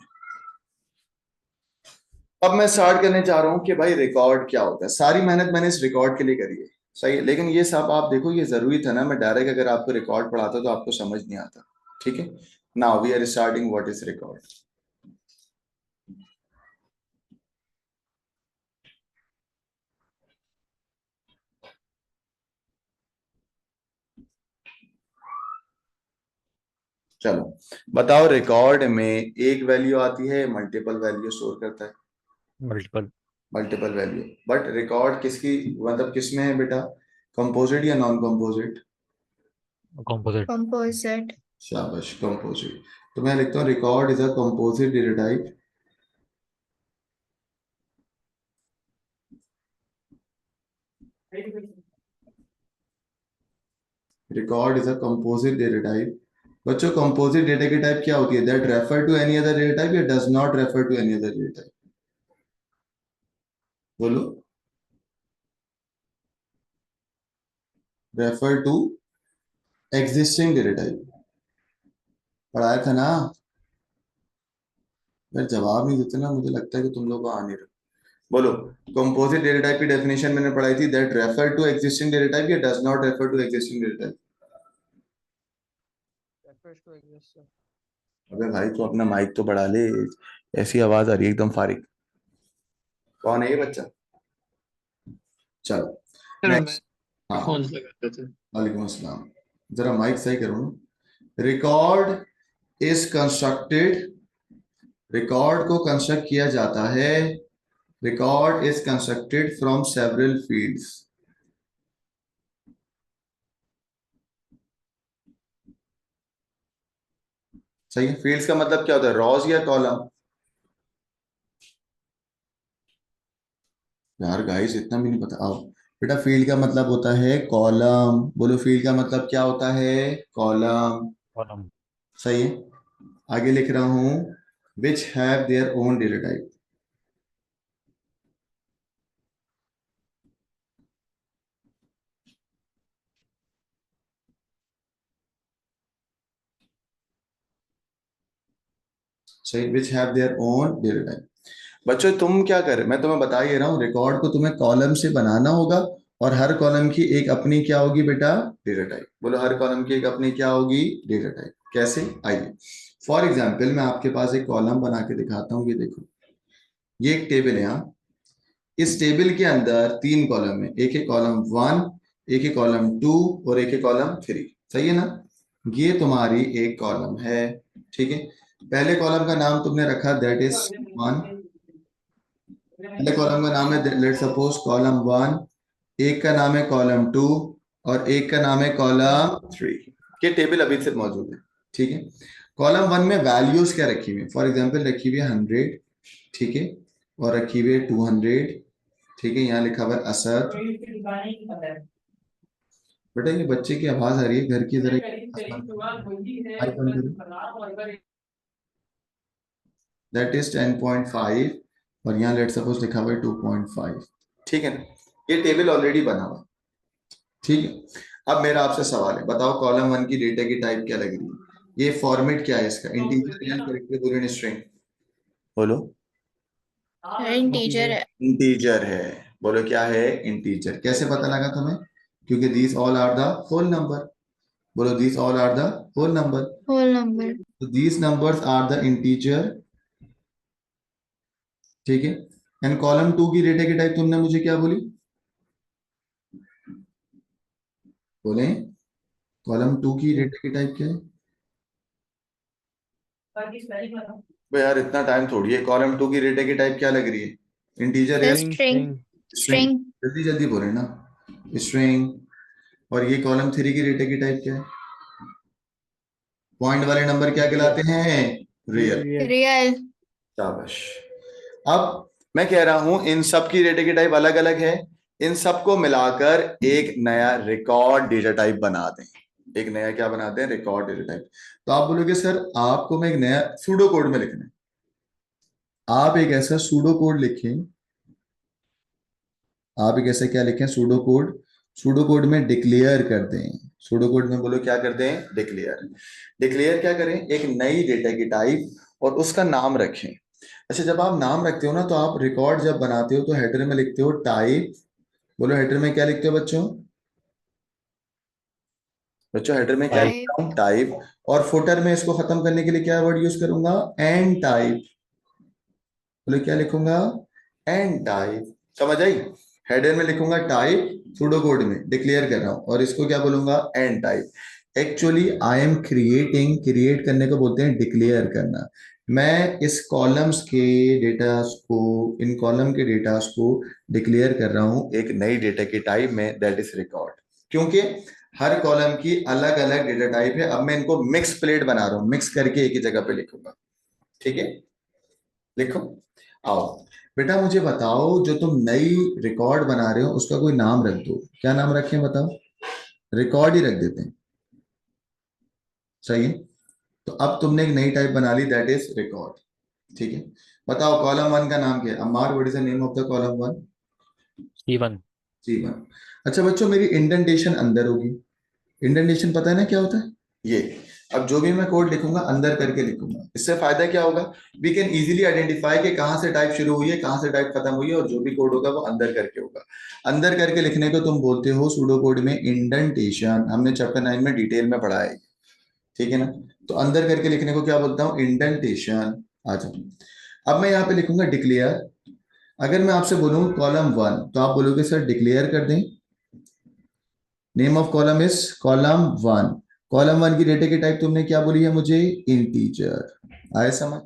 Speaker 1: अब मैं स्टार्ट करने जा रहा हूं कि भाई रिकॉर्ड क्या होता है। सारी मेहनत मैंने इस रिकॉर्ड के लिए करी है, सही है, लेकिन ये सब आप देखो ये जरूरी था ना, मैं डायरेक्ट अगर आपको रिकॉर्ड पढ़ाता तो आपको समझ नहीं आता। ठीक है। Now we are starting what is record. चलो बताओ, रिकॉर्ड में एक वैल्यू आती है, मल्टीपल वैल्यू स्टोर करता है?
Speaker 2: Multiple.
Speaker 1: Multiple value. But record किसकी, मतलब किस में है बेटा? कंपोजिट या नॉन कंपोजिट?
Speaker 2: कॉम्पोजिट।
Speaker 3: Composite.
Speaker 1: शाबाश, कंपोजिट। तो मैं लिखता हूँ record is a composite data type. Record is a composite data type. बच्चों कंपोजिट डेटा की टाइप क्या होती है? That refer to any other data type या does not refer to any other data type? बोलो। Refer to existing data type. पढ़ाया था ना? यार जवाब नहीं देते ना, मुझे लगता है कि तुम लोग को आ नहीं रहा। बोलो। कंपोजिट डेटा टाइप की डेफिनेशन मैंने पढ़ाई थी, that refer to existing data type या does not refer to existing data type?
Speaker 4: refers to exist, sir.
Speaker 1: अबे भाई तो अपना माइक तो बढ़ा ले, ऐसी आवाज आ रही है एकदम फारिग। कौन है ये बच्चा? चलो
Speaker 4: सर मैं
Speaker 1: नेक्स्ट। हाँ,
Speaker 4: फोन लगाता था।
Speaker 1: वालेकुम अस्सलाम। जरा माइक सही करो ना। रिकॉर्ड इज कंस्ट्रक्टेड, रिकॉर्ड को कंस्ट्रक्ट किया जाता है, record is constructed from several fields. सही है। फील्ड्स का मतलब क्या होता है? रॉज या कॉलम? यार गाइस इतना भी नहीं पता। आओ बेटा, फील्ड का मतलब होता है कॉलम। बोलो फील्ड का मतलब क्या होता है? कॉलम।
Speaker 2: कॉलम।
Speaker 1: सही है। आगे लिख रहा हूं, which have their own data type. सही, which have their own data type. बच्चों तुम क्या कर, मैं तुम्हें बता ही रहा हूँ, रिकॉर्ड को तुम्हें कॉलम से बनाना होगा, और हर कॉलम की एक अपनी क्या होगी बेटा? Data type. बोलो हर कॉलम की एक अपनी क्या होगी? Data type. कैसे? आइए फॉर एग्जाम्पल मैं आपके पास एक कॉलम बना के दिखाता हूँ। ये देखो, ये एक टेबल है यहाँ। इस टेबल के अंदर तीन कॉलम है, एक है कॉलम 1, एक है कॉलम 2, और एक है कॉलम 3। सही है ना? ये तुम्हारी एक कॉलम है। ठीक है। पहले कॉलम का नाम तुमने रखा दैट इज 1। पहले कॉलम का नाम है लेट सपोज कॉलम 1, एक का नाम है कॉलम 2, और एक का नाम है कॉलम 3। ये टेबल अभी से मौजूद है। ठीक है। कॉलम 1 में वैल्यूज क्या रखी हुई है? फॉर एग्जांपल रखी हुई है 100। ठीक है। और रखी हुई है 200। ठीक है। यहाँ लिखा हुआ है असद। बेटा ये बच्चे की आवाज आ रही है घर की, जरा माइक बंद करो। दैट इज 10.5 और यहाँ लेट सपोज लिखा हुआ है 2.5। ठीक है ना, ये टेबल ऑलरेडी बना हुआ है। ठीक है, अब मेरा आपसे सवाल है, बताओ कॉलम 1 की डेटा की टाइप क्या लग रही है? ये फॉर्मेट क्या है इसका? Integer, character, Boolean, string? बोलो।
Speaker 3: इंटीजर है।
Speaker 1: इंटीजर है। बोलो क्या है? इंटीजर। कैसे पता लगा तुम्हें? क्योंकि these all are the whole number. बोलो these all are the whole number.
Speaker 3: Whole number.
Speaker 1: तो these numbers are the integer. ठीक है, एंड कॉलम 2 की डेटा की टाइप तुमने मुझे क्या बोली? बोले कॉलम 2 की डेटा की टाइप क्या है? भाई यार इतना टाइम थोड़ी है। कॉलम 2 की डेटा की टाइप क्या लग रही है? इंटीजर है?
Speaker 3: स्ट्रिंग।
Speaker 4: string
Speaker 1: string.
Speaker 3: स्ट्रिंग।
Speaker 1: जल्दी जल्दी बोले ना, स्ट्रिंग। और ये कॉलम 3 की डेटा की टाइप क्या है? पॉइंट वाले नंबर क्या कहलाते हैं? रियल।
Speaker 4: real
Speaker 3: real.
Speaker 1: शाबाश। अब मैं कह रहा हूं इन सब की डेटा की टाइप अलग अलग है, इन सबको मिलाकर एक नया रिकॉर्ड डेटा टाइप बना दें। एक नया क्या बनाते हैं? Record data type. तो आप बोलोगे सर आपको मैं एक नया सूडो कोड में लिखना है। आप एक ऐसा सूडो कोड लिखें, आप एक ऐसा क्या लिखें? Pseudo code. सूडो कोड में डिक्लेयर कर दें। सूडो कोड में बोलो क्या कर दें? डिक्लेयर। डिक्लेयर क्या करें? एक नई डेटा की टाइप और उसका नाम रखें। अच्छा, जब आप नाम रखते हो ना तो आप रिकॉर्ड जब बनाते हो तो हेडर में लिखते हो टाइप। बोलो हेडर में क्या लिखते हो बच्चों? बच्चों हेडर में क्या
Speaker 2: टाइप।
Speaker 1: लिखता हूँ? टाइप। और फुटर में इसको खत्म करने के लिए क्या वर्ड यूज करूंगा? And type. बोलो क्या लिखूंगा? And type. समझ आई? हेडर में लिखूंगा टाइप, सूडो कोड में डिक्लेयर कर रहा हूं, और इसको क्या बोलूंगा? And type. Actually I am creating, create करने को बोलते हैं डिक्लेयर करना। मैं इस कॉलम्स के डेटास को, इन कॉलम के डेटास को डिक्लेयर कर रहा हूं एक नई डेटा की टाइप में, दैट इज रिकॉर्ड। क्योंकि हर कॉलम की अलग अलग डेटा टाइप है। अब मैं इनको मिक्स प्लेट बना रहा हूं, मिक्स करके एक ही जगह पे लिखूंगा। ठीक है, लिखो। आओ बेटा मुझे बताओ, जो तुम नई रिकॉर्ड बना रहे हो उसका कोई नाम रख दो। क्या नाम रखें बताओ? रिकॉर्ड ही रख देते हैं, सही है। तो अब तुमने एक नई टाइप बना ली, दैट इज रिकॉर्ड। ठीक है, बताओ कॉलम 1 का नाम क्या है? Ammar, what is the name of the column 1?
Speaker 2: C1।
Speaker 1: C1। अच्छा बच्चों, मेरी इंडेंटेशन अंदर होगी। इंडेंटेशन पता है ना क्या होता है? ये अब जो भी मैं कोड लिखूंगा अंदर करके लिखूंगा। इससे फायदा क्या होगा? वी कैन इजीली आइडेंटिफाई कि कहां से टाइप शुरू हुई है, कहां से टाइप खत्म हुई है, और जो भी कोड होगा वो अंदर करके होगा। अंदर करके लिखने को तुम बोलते हो सूडो कोड में इंडेंटेशन। हमने चैप्टर 9 में डिटेल में पढ़ा है, ठीक है ना। तो अंदर करके लिखने को क्या बोलता हूँ? इंडेंटेशन। आ जाओ, अब मैं यहाँ पे लिखूंगा डिक्लेयर। अगर मैं आपसे बोलूं कॉलम 1 तो आप बोलोगे सर डिक्लेयर कर दें। Name of column is column 1। Column 1 की डेटा की टाइप तुमने क्या बोली है मुझे? इंटीजर। आए समझ?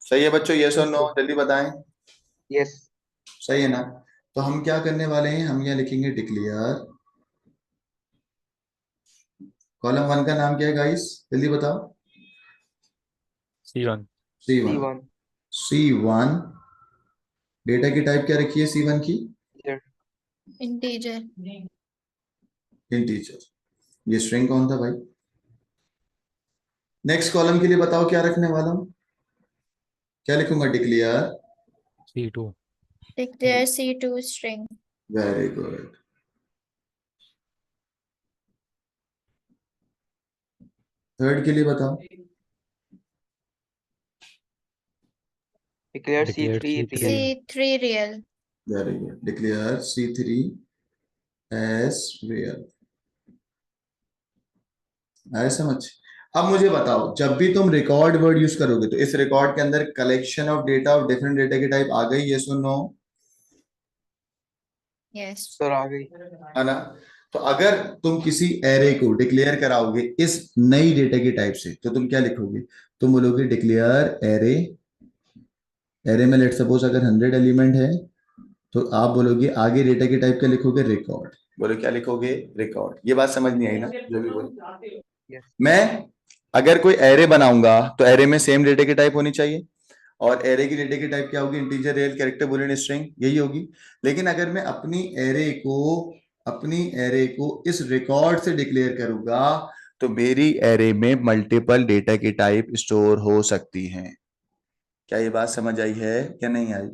Speaker 1: सही है बच्चों, यस और नो जल्दी बताएं।
Speaker 4: yes
Speaker 1: सही है ना? तो हम क्या करने वाले हैं? हम यहाँ लिखेंगे डिक्लेयर। कॉलम 1 का नाम क्या है गाइस? जल्दी बताओ।
Speaker 2: C1।
Speaker 1: C1।
Speaker 4: C1
Speaker 1: C1 data की टाइप क्या रखी है C1 की?
Speaker 4: integer
Speaker 3: integer.
Speaker 1: इंटीजर। ये स्ट्रिंग कौन था भाई? नेक्स्ट कॉलम के लिए बताओ क्या रखने वाला हूं? क्या लिखूंगा? Declare.
Speaker 2: C2।
Speaker 3: Declare C2 string.
Speaker 1: Very good. Third के लिए बताओ।
Speaker 4: declare
Speaker 2: declare
Speaker 4: C3
Speaker 2: C3।
Speaker 4: real
Speaker 3: C3 real.
Speaker 1: Very good, declare C3 as real. आया समझ? अब मुझे बताओ, जब भी तुम रिकॉर्ड वर्ड यूज करोगे तो इस रिकॉर्ड के अंदर collection of data of different data की टाइप आ गई, यस और नो?
Speaker 3: यस।
Speaker 4: sir आ गई
Speaker 1: है ना? तो अगर तुम किसी एरे को डिक्लेयर कराओगे इस नई डेटा की टाइप से तो तुम क्या लिखोगे? तुम बोलोगे डिक्लेयर एरे। एरे में लेट सपोज अगर 100 एलिमेंट है तो आप बोलोगे आगे डेटा की टाइप क्या लिखोगे? रिकॉर्ड। बोलो क्या लिखोगे? रिकॉर्ड। ये बात समझ नहीं आई ना जो भी बोले?
Speaker 4: yes
Speaker 1: मैं अगर कोई एरे बनाऊंगा तो एरे में सेम डेटा की टाइप होनी चाहिए, और एरे की डेटा की टाइप क्या होगी? Integer, real, character, Boolean, string, यही होगी। लेकिन अगर मैं अपनी एरे को अपनी एरे को इस रिकॉर्ड से डिक्लेयर करूंगा तो मेरी एरे में मल्टीपल डेटा की टाइप स्टोर हो सकती हैं। क्या ये बात समझ आई है या नहीं आई?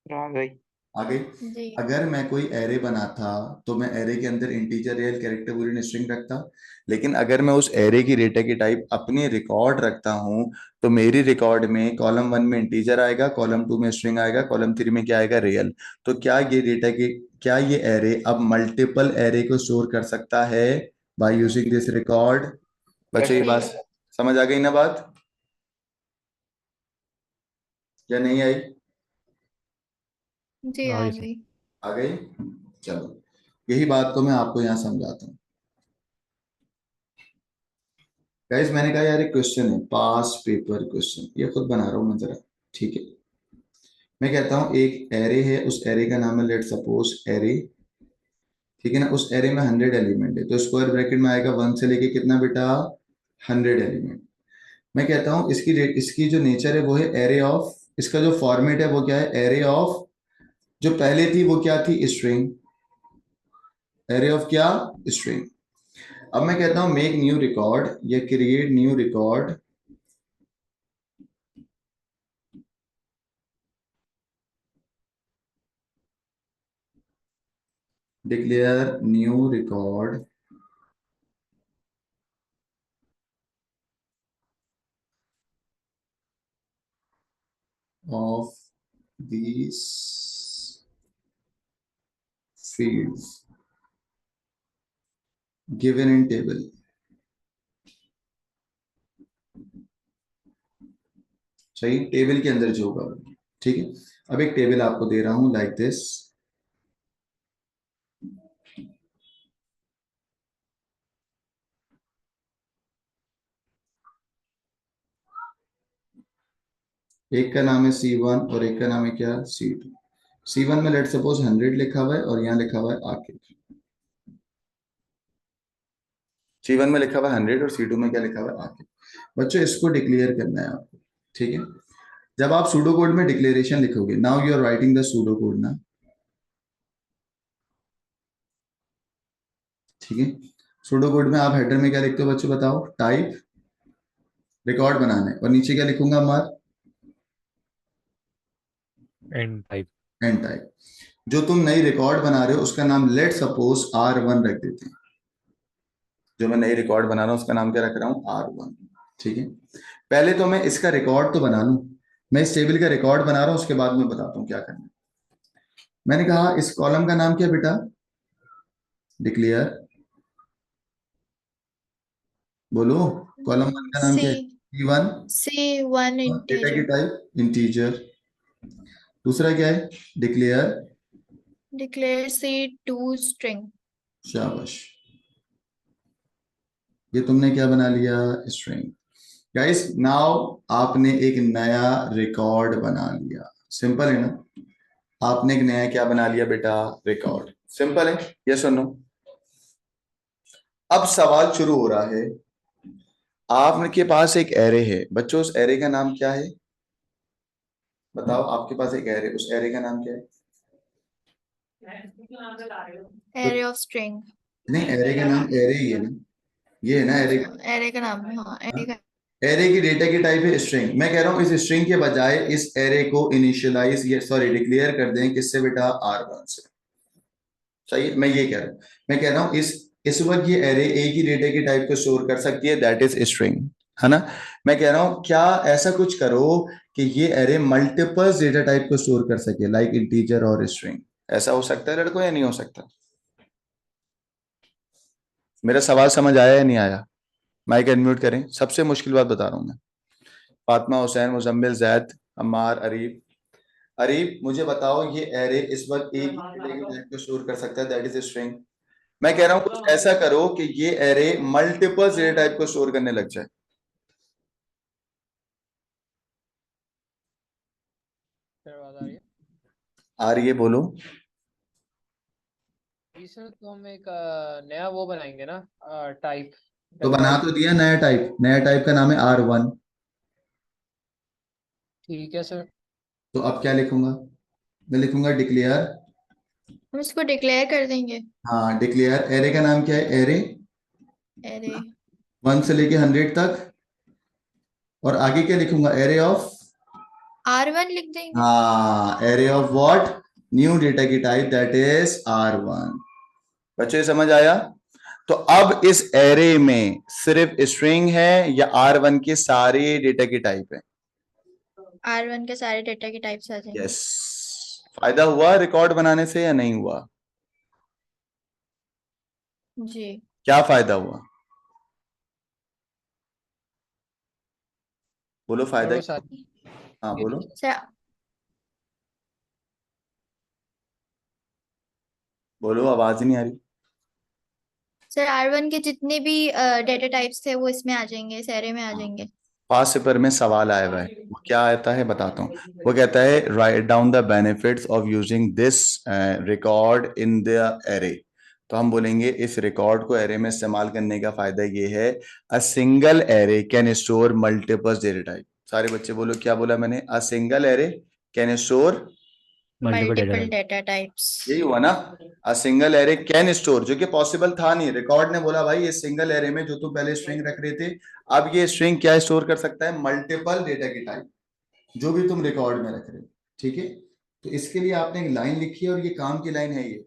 Speaker 4: आ गई।
Speaker 1: आगे,
Speaker 3: जी
Speaker 1: अगर मैं कोई एरे बनाता तो मैं एरे के अंदर integer, real, character, Boolean, string रखता। लेकिन अगर मैं उस एरे की डेटा की टाइप अपनी रिकॉर्ड रखता हूं तो मेरी रिकॉर्ड में कॉलम 1 में इंटीजर आएगा, कॉलम 2 में स्ट्रिंग आएगा, कॉलम 3 में क्या आएगा, रियल। तो क्या ये एरे अब मल्टीपल एरे को स्टोर कर सकता है बाय यूजिंग दिस रिकॉर्ड? बच्चों ये
Speaker 3: जी
Speaker 1: बात समझ आ गई ना बात, या नहीं आई?
Speaker 3: जी आ
Speaker 2: आगे से
Speaker 3: गई।
Speaker 1: आ गई। चलो, यही बात को मैं आपको यहाँ समझाता हूँ। गाइस मैंने कहा यार एक क्वेश्चन है, पास पेपर क्वेश्चन, ये खुद बना रहा हूं मैं जरा, ठीक है। मैं कहता हूं एक एरे है, उस एरे का नाम है लेट सपोज एरे, ठीक है ना। उस एरे में 100 एलिमेंट है, तो स्क्वायर ब्रैकेट में आएगा 1 से लेके कितना बेटा, 100 एलिमेंट। मैं कहता हूं इसकी जो नेचर है वो है एरे ऑफ, इसका जो फॉर्मेट है वो क्या है, एरे ऑफ, जो पहले थी वो क्या थी, स्ट्रिंग। एरे ऑफ क्या, स्ट्रिंग। अब मैं कहता हूं मेक न्यू रिकॉर्ड या create new record, declare new record of these fields given in table। सही, टेबल के अंदर जो होगा वो, ठीक है। अब एक टेबल आपको दे रहा हूं लाइक दिस, एक का नाम है C1 और एक का नाम है क्या, C2। C1 में लेट सपोज 100 लिखा हुआ है और यहाँ लिखा हुआ है आकिब। C1 में लिखा हुआ है 100 और C2 में क्या लिखा हुआ है, आकिब। बच्चों इसको डिक्लेयर करना है आपको, ठीक है। जब आप सूडो कोड में डिक्लेरेशन लिखोगे, now you are writing the pseudo code ना, ठीक है। सूडो कोड में आप हेडर में क्या लिखते हो बच्चों, बताओ, टाइप, रिकॉर्ड बनाना है, और नीचे क्या लिखूंगा मार,
Speaker 2: एंड टाइप।
Speaker 1: And type. जो तुम नई रिकॉर्ड बना रहे हो उसका नाम लेट सपोज R1 रख देते हैं। जो मैं नई रिकॉर्ड बना रहा हूं उसका नाम क्या रख रहा हूं, R1, ठीक है। पहले तो मैं इसका रिकॉर्ड तो बना लूं, मैं इस टेबल का रिकॉर्ड बना रहा हूं, उसके बाद मैं बताता हूं क्या करना है। मैंने कहा इस कॉलम का नाम क्या बेटा, डिक्लेयर, बोलो, कॉलम 1 का नाम क्या है,
Speaker 3: C
Speaker 1: C1,
Speaker 3: C1
Speaker 1: डेटा की
Speaker 3: integer
Speaker 1: टाइप इंटीजर। दूसरा क्या है, डिक्लेयर,
Speaker 3: declare C2 string।
Speaker 1: शाबाश, ये तुमने क्या बना लिया, स्ट्रिंग। गाइस नाउ आपने एक नया रिकॉर्ड बना लिया, सिंपल है ना। आपने एक नया क्या बना लिया बेटा, रिकॉर्ड, सिंपल है, यस और नो। अब सवाल शुरू हो रहा है, आपके पास एक एरे है बच्चों, उस एरे का नाम क्या है, बताओ। आपके पास एक एरे, उस एरे का नाम क्या है,
Speaker 3: array of string।
Speaker 1: नहीं एरे का नाम एरे ही है ना, ये है ना एरे
Speaker 3: अच्छा
Speaker 1: का।
Speaker 3: array का नाम है, हाँ array का।
Speaker 1: एरे की डेटा की टाइप है स्ट्रिंग। मैं कह रहा हूं इस स्ट्रिंग के बजाय इस एरे को इनिशियलाइज, ये सॉरी डिक्लेयर कर दें किससे बेटा, R1 से। सही है, मैं ये कह रहा हूं, मैं कह रहा हूं इस वक्त ये एरे एक ही डेटा की टाइप को स्टोर कर सकती है, दैट इज स्ट्रिंग, है ना। मैं कह रहा हूं क्या ऐसा कुछ करो कि ये एरे मल्टीपल डेटा टाइप को स्टोर कर सके, लाइक इंटीजर और स्ट्रिंग। ऐसा हो सकता है लड़कों या नहीं हो सकता? मेरा सवाल समझ आया या नहीं आया? माइक अनम्यूट करें, सबसे मुश्किल बात बता रहा हूं मैं। फातिमा, हुसैन, मुजम्मिल, जैद, अम्मार, अरीब। अरीब मुझे बताओ ये एरे इस वक्त एक ही डेटा की टाइप को स्टोर कर सकता है, दैट इज स्ट्रिंग। मैं कह रहा हूं कुछ ऐसा करो कि ये एरे मल्टीपल डेटा टाइप को स्टोर करने लग जाए। आ रही है, बोलो।
Speaker 5: जी सर, तो हम एक नया वो बनाएंगे ना, टाइप।
Speaker 1: तो बना तो दिया नया टाइप, नया टाइप का नाम है R1।
Speaker 5: ठीक है सर।
Speaker 1: तो अब क्या लिखूंगा, मैं लिखूंगा डिक्लेयर
Speaker 3: हम इसको डिक्लेयर कर देंगे।
Speaker 1: हाँ डिक्लेयर। एरे का नाम क्या है? एरे
Speaker 3: एरे
Speaker 1: 1 से लेके 100 तक। और आगे क्या लिखूंगा? एरे ऑफ,
Speaker 3: R1 लिख देंगे।
Speaker 1: हाँ array of what? New data की टाइप दैट इज R1। बच्चों ये समझ आया? तो अब इस एरे में सिर्फ स्ट्रिंग है या R1 के सारे डेटा की टाइप है?
Speaker 3: R1 के सारे डेटा की टाइप्स आ जाएंगे।
Speaker 1: यस। फायदा हुआ रिकॉर्ड बनाने से या नहीं हुआ?
Speaker 3: जी।
Speaker 1: क्या फायदा हुआ? बोलो
Speaker 5: सर
Speaker 1: फायदा
Speaker 5: वो
Speaker 1: क्या?
Speaker 5: सारी
Speaker 1: हाँ बोलो
Speaker 3: सर
Speaker 1: बोलो, आवाज नहीं आ रही।
Speaker 3: सर R1 के जितने भी डेटा टाइप्स थे वो इसमें आ जाएंगे, इस एरे में आ जाएंगे।
Speaker 1: पास पेपर में सवाल आया हुआ है, वो क्या आता है बताता हूँ। वो कहता है write down the benefits of using this record in the array. तो हम बोलेंगे इस रिकॉर्ड को एरे में इस्तेमाल करने का फायदा ये है, a single array can store multiple data type. सारे बच्चे बोलो, क्या बोला मैंने? A single array can store,
Speaker 2: multiple data
Speaker 3: multiple
Speaker 2: type.
Speaker 3: Data types.
Speaker 1: यही हुआ ना? A single array can store, जो कि पॉसिबल था नहीं। रिकॉर्ड ने बोला भाई ये सिंगल एरे में जो तुम पहले स्ट्रिंग रख रहे थे, अब ये स्ट्रिंग क्या स्टोर कर सकता है? मल्टीपल डेटा की टाइप, जो भी तुम रिकॉर्ड में रख रहे हो। ठीक है, तो इसके लिए आपने एक लाइन लिखी है और ये काम की लाइन है ये।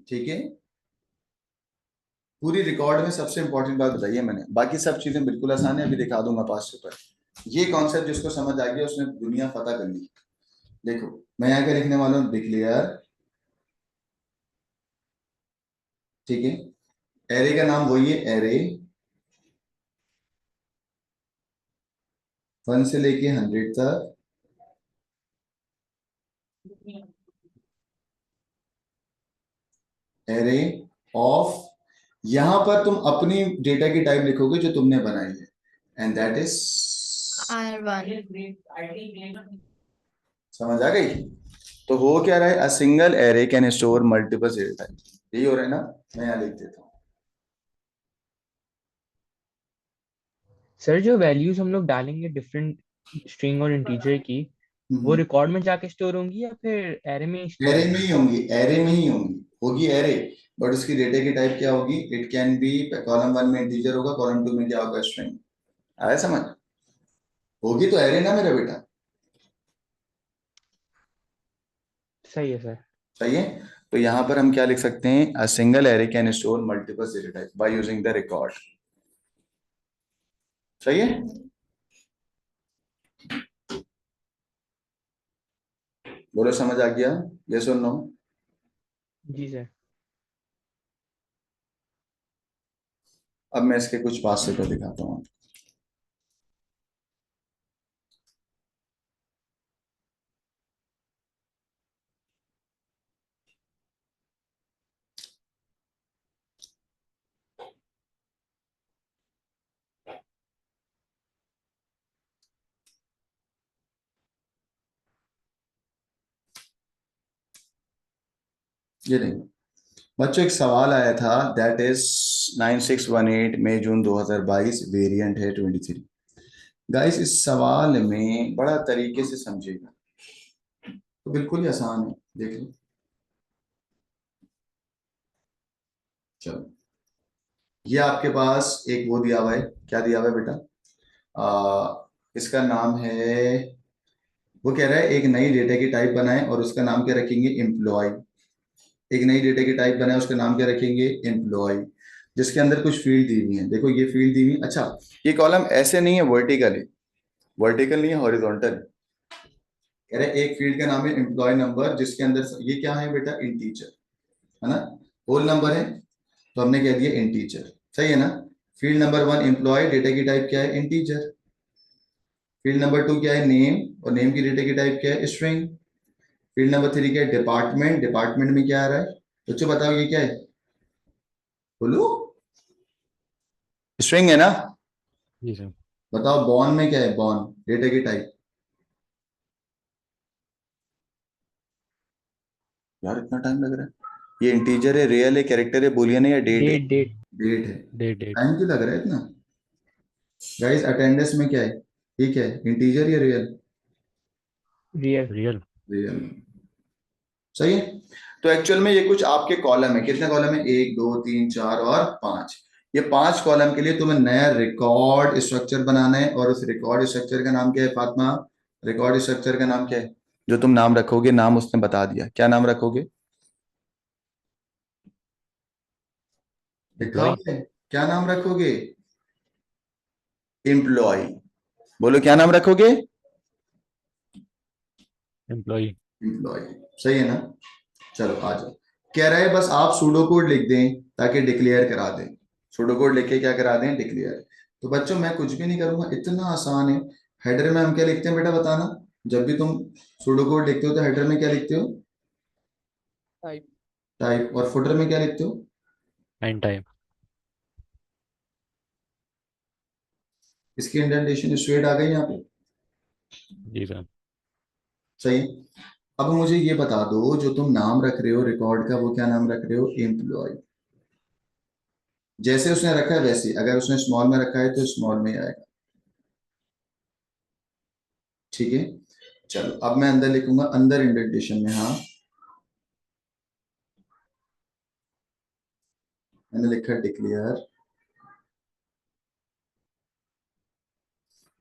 Speaker 1: ठीक है, पूरी रिकॉर्ड में सबसे इंपॉर्टेंट बात बताइए मैंने, बाकी सब चीजें बिल्कुल आसान है, अभी दिखा दूंगा 5 पर। ये कॉन्सेप्ट जिसको समझ आ गया उसने दुनिया पता कर ली। देखो मैं यहाँ क्या लिखने वाला हूँ? डिक्लेयर। ठीक है, एरे का नाम वही है, एरे 1 से लेके 100 तक। एरे ऑफ, यहां पर तुम अपनी डेटा की टाइप लिखोगे जो तुमने बनाई है, एंड दैट इज
Speaker 3: R1।
Speaker 1: समझ आ गई? तो हो क्या रहा है? A single array can store multiple data type. यही हो रहा है ना? मैं यहां लिख देता हूँ।
Speaker 4: सर जो वैल्यूज हम लोग डालेंगे डिफरेंट स्ट्रिंग और इंटीजर की, वो रिकॉर्ड में जाके स्टोर होंगी या फिर एरे में स्टोर
Speaker 1: एरे में ही
Speaker 4: होंगी?
Speaker 1: होंगी, एरे में ही होंगी, होगी एरे। बट उसकी डेटा की टाइप क्या होगी? इट कैन बी, कॉलम 1 में इंटीजर होगा, कॉलम 2 में क्या होगा? स्ट्रिंग। आया समझ? होगी तो एरे ना मेरा बेटा।
Speaker 4: सही है सर।
Speaker 1: सही है। तो यहां पर हम क्या लिख सकते हैं? A single array can store multiple data type by using the record. सही है। बोलो समझ आ गया? यस और नो?
Speaker 4: जी सर।
Speaker 1: अब मैं इसके कुछ पास से तो दिखाता हूँ। ये नहीं, बच्चों एक सवाल आया था, दैट इज 9618 मई जून 2022, वेरिएंट है 23। गाइस इस सवाल में बड़ा तरीके से समझिएगा, तो बिल्कुल ही आसान है, देख लो। चलो, ये आपके पास एक वो दिया हुआ है, क्या दिया हुआ है बेटा? इसका नाम है, वो कह रहा है एक नई डेटा की टाइप बनाएं और उसका नाम क्या रखेंगे? एम्प्लॉय। एक नई डेटा की टाइप बनाएं, उसका नाम क्या रखेंगे? एम्प्लॉय। जिसके अंदर कुछ फील्ड दी हुई है, देखो ये फील्ड दी हुई है। अच्छा, ये कॉलम ऐसे नहीं है वर्टिकल है, वर्टिकल नहीं है, हॉरिजॉन्टल। कह रहे एक फील्ड का नाम है एम्प्लॉय नंबर, जिसके अंदर ये क्या है बेटा? इंटीजर है ना, होल नंबर है, तो हमने कह दिया इंटीजर। सही है ना? फील्ड नंबर 1 एम्प्लॉय, डेटा की टाइप क्या है? इंटीजर। फील्ड नंबर 2 क्या है? नेम, और नेम की डेटा की टाइप क्या है? स्ट्रिंग। फील्ड नंबर 3 क्या है? डिपार्टमेंट, डिपार्टमेंट में क्या आ रहा है? बच्चों बताओ ये क्या है? बोलो, स्ट्रिंग है ना?
Speaker 2: जी सर।
Speaker 1: बताओ बॉर्न में क्या है? बॉर्न डेटा की टाइप। यार इतना टाइम लग रहा है, ये इंटीजर है, रियल है, कैरेक्टर है, बुलियन है या डेट है?
Speaker 4: Date date.
Speaker 1: डेट है।
Speaker 2: डेट।
Speaker 1: टाइम क्यों लग रहा है इतना? गाइस अटेंडेंस में क्या है? ठीक है, इंटीजर या रियल?
Speaker 4: रियल।
Speaker 2: रियल।
Speaker 1: रियल। सही है। तो एक्चुअल में ये कुछ आपके कॉलम है, कितने कॉलम है, 1 2 3 4 और 5। ये 5 कॉलम के लिए तुम्हें नया रिकॉर्ड स्ट्रक्चर बनाना है, और उस रिकॉर्ड स्ट्रक्चर का नाम क्या है फातिमा? रिकॉर्ड स्ट्रक्चर का नाम क्या है जो तुम नाम रखोगे? नाम उसने बता दिया, क्या नाम रखोगे? लिखा हुआ है, क्या नाम रखोगे? एम्प्लॉय। बोलो क्या नाम रखोगे?
Speaker 2: एम्प्लॉय।
Speaker 1: एम्प्लॉय। सही है ना? चलो आ जाओ। कह रहा है बस आप सूडो कोड लिख दें ताकि डिक्लेयर करा दें। सूडो कोड लिख के क्या करा दें? डिक्लेयर। तो बच्चों मैं कुछ भी नहीं करूंगा, इतना आसान है। हेडर में हम क्या लिखते हैं बेटा, बताना। जब भी तुम सूडो कोड लिखते हो तो हेडर में क्या लिखते हो?
Speaker 5: टाइप।
Speaker 1: टाइप। और फुटर में क्या लिखते हो?
Speaker 2: And time.
Speaker 1: इसकी इंडेंटेशन स्ट्रेट आ गई यहाँ पे।
Speaker 2: जी सर।
Speaker 1: सही। अब मुझे ये बता दो, जो तुम नाम रख रहे हो रिकॉर्ड का, वो क्या नाम रख रहे हो? एम्प्लॉय। जैसे उसने रखा है वैसे, अगर उसने स्मॉल में रखा है तो स्मॉल में ही आएगा। ठीक है। चलो अब मैं अंदर लिखूंगा, अंदर इंडेंटेशन में। हाँ मैंने लिखा डिक्लेयर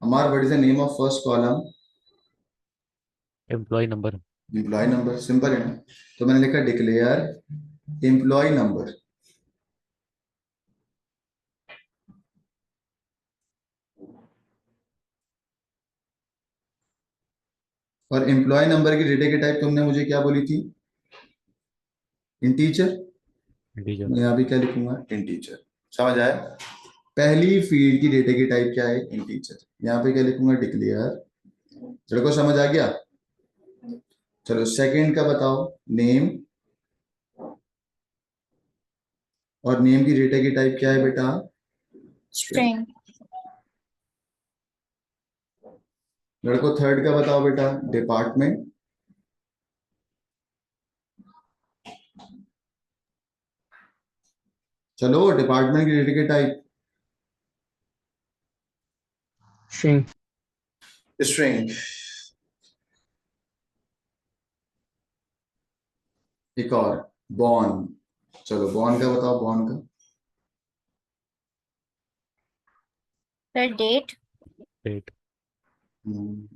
Speaker 1: हमार what is the name of first column?
Speaker 2: Employee number.
Speaker 1: Employee number. Simple है ना? तो मैंने लिखा डिक्लेयर एम्प्लॉय नंबर। और एम्प्लॉय नंबर की डेटा की टाइप तुमने मुझे क्या बोली थी? इंटीजर।
Speaker 2: इंटीजर।
Speaker 1: मैं यहाँ भी क्या लिखूंगा? इंटीजर। समझ आया? पहली फील्ड की डेटा की टाइप क्या है? इंटीजर। यहाँ पे क्या लिखूंगा? डिक्लेयर। लड़को समझ आ गया? चलो सेकंड का बताओ, नेम। और नेम की डेटा की टाइप क्या है बेटा? स्ट्रिंग।
Speaker 3: स्ट्रिंग।
Speaker 1: लड़को थर्ड का बताओ बेटा, डिपार्टमेंट। चलो डिपार्टमेंट की डेटा की टाइप
Speaker 4: स्ट्रिंग।
Speaker 1: स्ट्रिंग। एक और, बॉर्न। चलो बॉर्न का बताओ, बॉर्न का।
Speaker 3: फिर डेट।
Speaker 2: डेट।
Speaker 1: हम्म,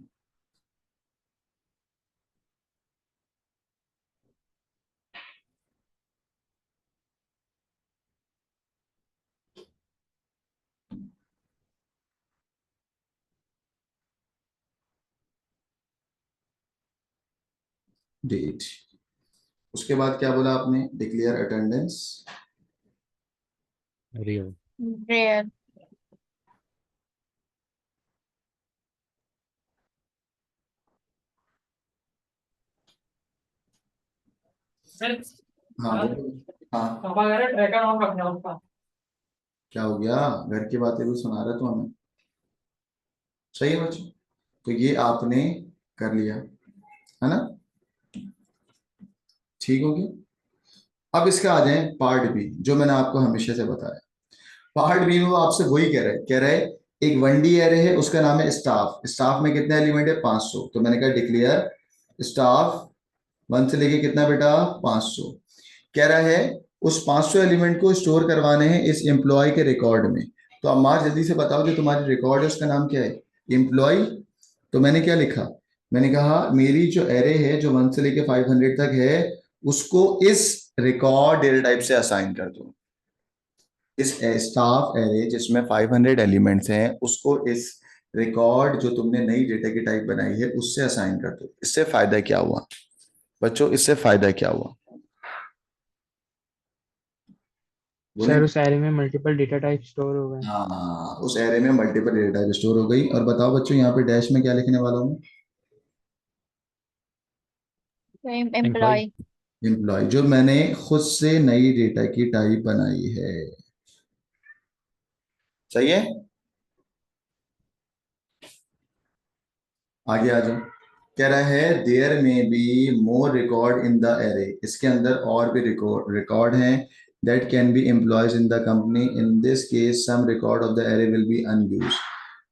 Speaker 1: डेट। उसके बाद क्या बोला आपने? Declare attendance.
Speaker 2: रियल।
Speaker 3: रेयर।
Speaker 1: हाँ बोलो। हाँ
Speaker 5: पापा कह रहे ट्रैकर ऑन रखना है उसका।
Speaker 1: क्या हो गया? घर की बातें भी सुना रहे तो हमें। सही है बच्चों। तो ये आपने कर लिया है ना? ठीक हो गया। अब इसका आ जाए पार्ट बी, जो मैंने आपको हमेशा से बताया। पार्ट बी में वो आपसे वही कह रहे एक 1D एरे है, उसका नाम है स्टाफ। स्टाफ में कितने एलिमेंट है? 500। तो मैंने कहा डिक्लेयर स्टाफ 1 से लेके कितना बेटा? 500। कह रहा है उस 500 एलिमेंट को स्टोर करवाने हैं इस एम्प्लॉय के रिकॉर्ड में। तो अब मार जल्दी से बताओ, जो तुम्हारी रिकॉर्ड है उसका नाम क्या है? एम्प्लॉय। तो मैंने क्या लिखा? मैंने कहा मेरी जो एरे है जो 1 से लेके 500 तक है, उसको इस रिकॉर्ड डेटा टाइप से असाइन कर दो। इस स्टाफ एरे जिसमें 500 एलिमेंट्स हैं, उसको इस रिकॉर्ड जो तुमने नई डेटा की टाइप बनाई है उससे असाइन कर दो। इससे फायदा क्या हुआ बच्चों? इससे फायदा क्या हुआ? बोले।
Speaker 4: सर उस एरे में मल्टीपल डेटा टाइप स्टोर हो गए।
Speaker 1: हाँ उस एरे में मल्टीपल डेटा टाइप स्टोर हो गई। और बताओ बच्चों, यहाँ पे डैश में क्या लिखने वाला हूँ?
Speaker 2: एम्प्लॉय।
Speaker 3: एम्प्लॉय।
Speaker 1: एम्प्लॉय, जो मैंने खुद से नई डेटा की टाइप बनाई है। सही है? आगे आ जाओ। कह रहा है there may be more record in the array. इसके अंदर और भी रिकॉर्ड हैं that can be employees in the company. In this case some record of the array will be unused.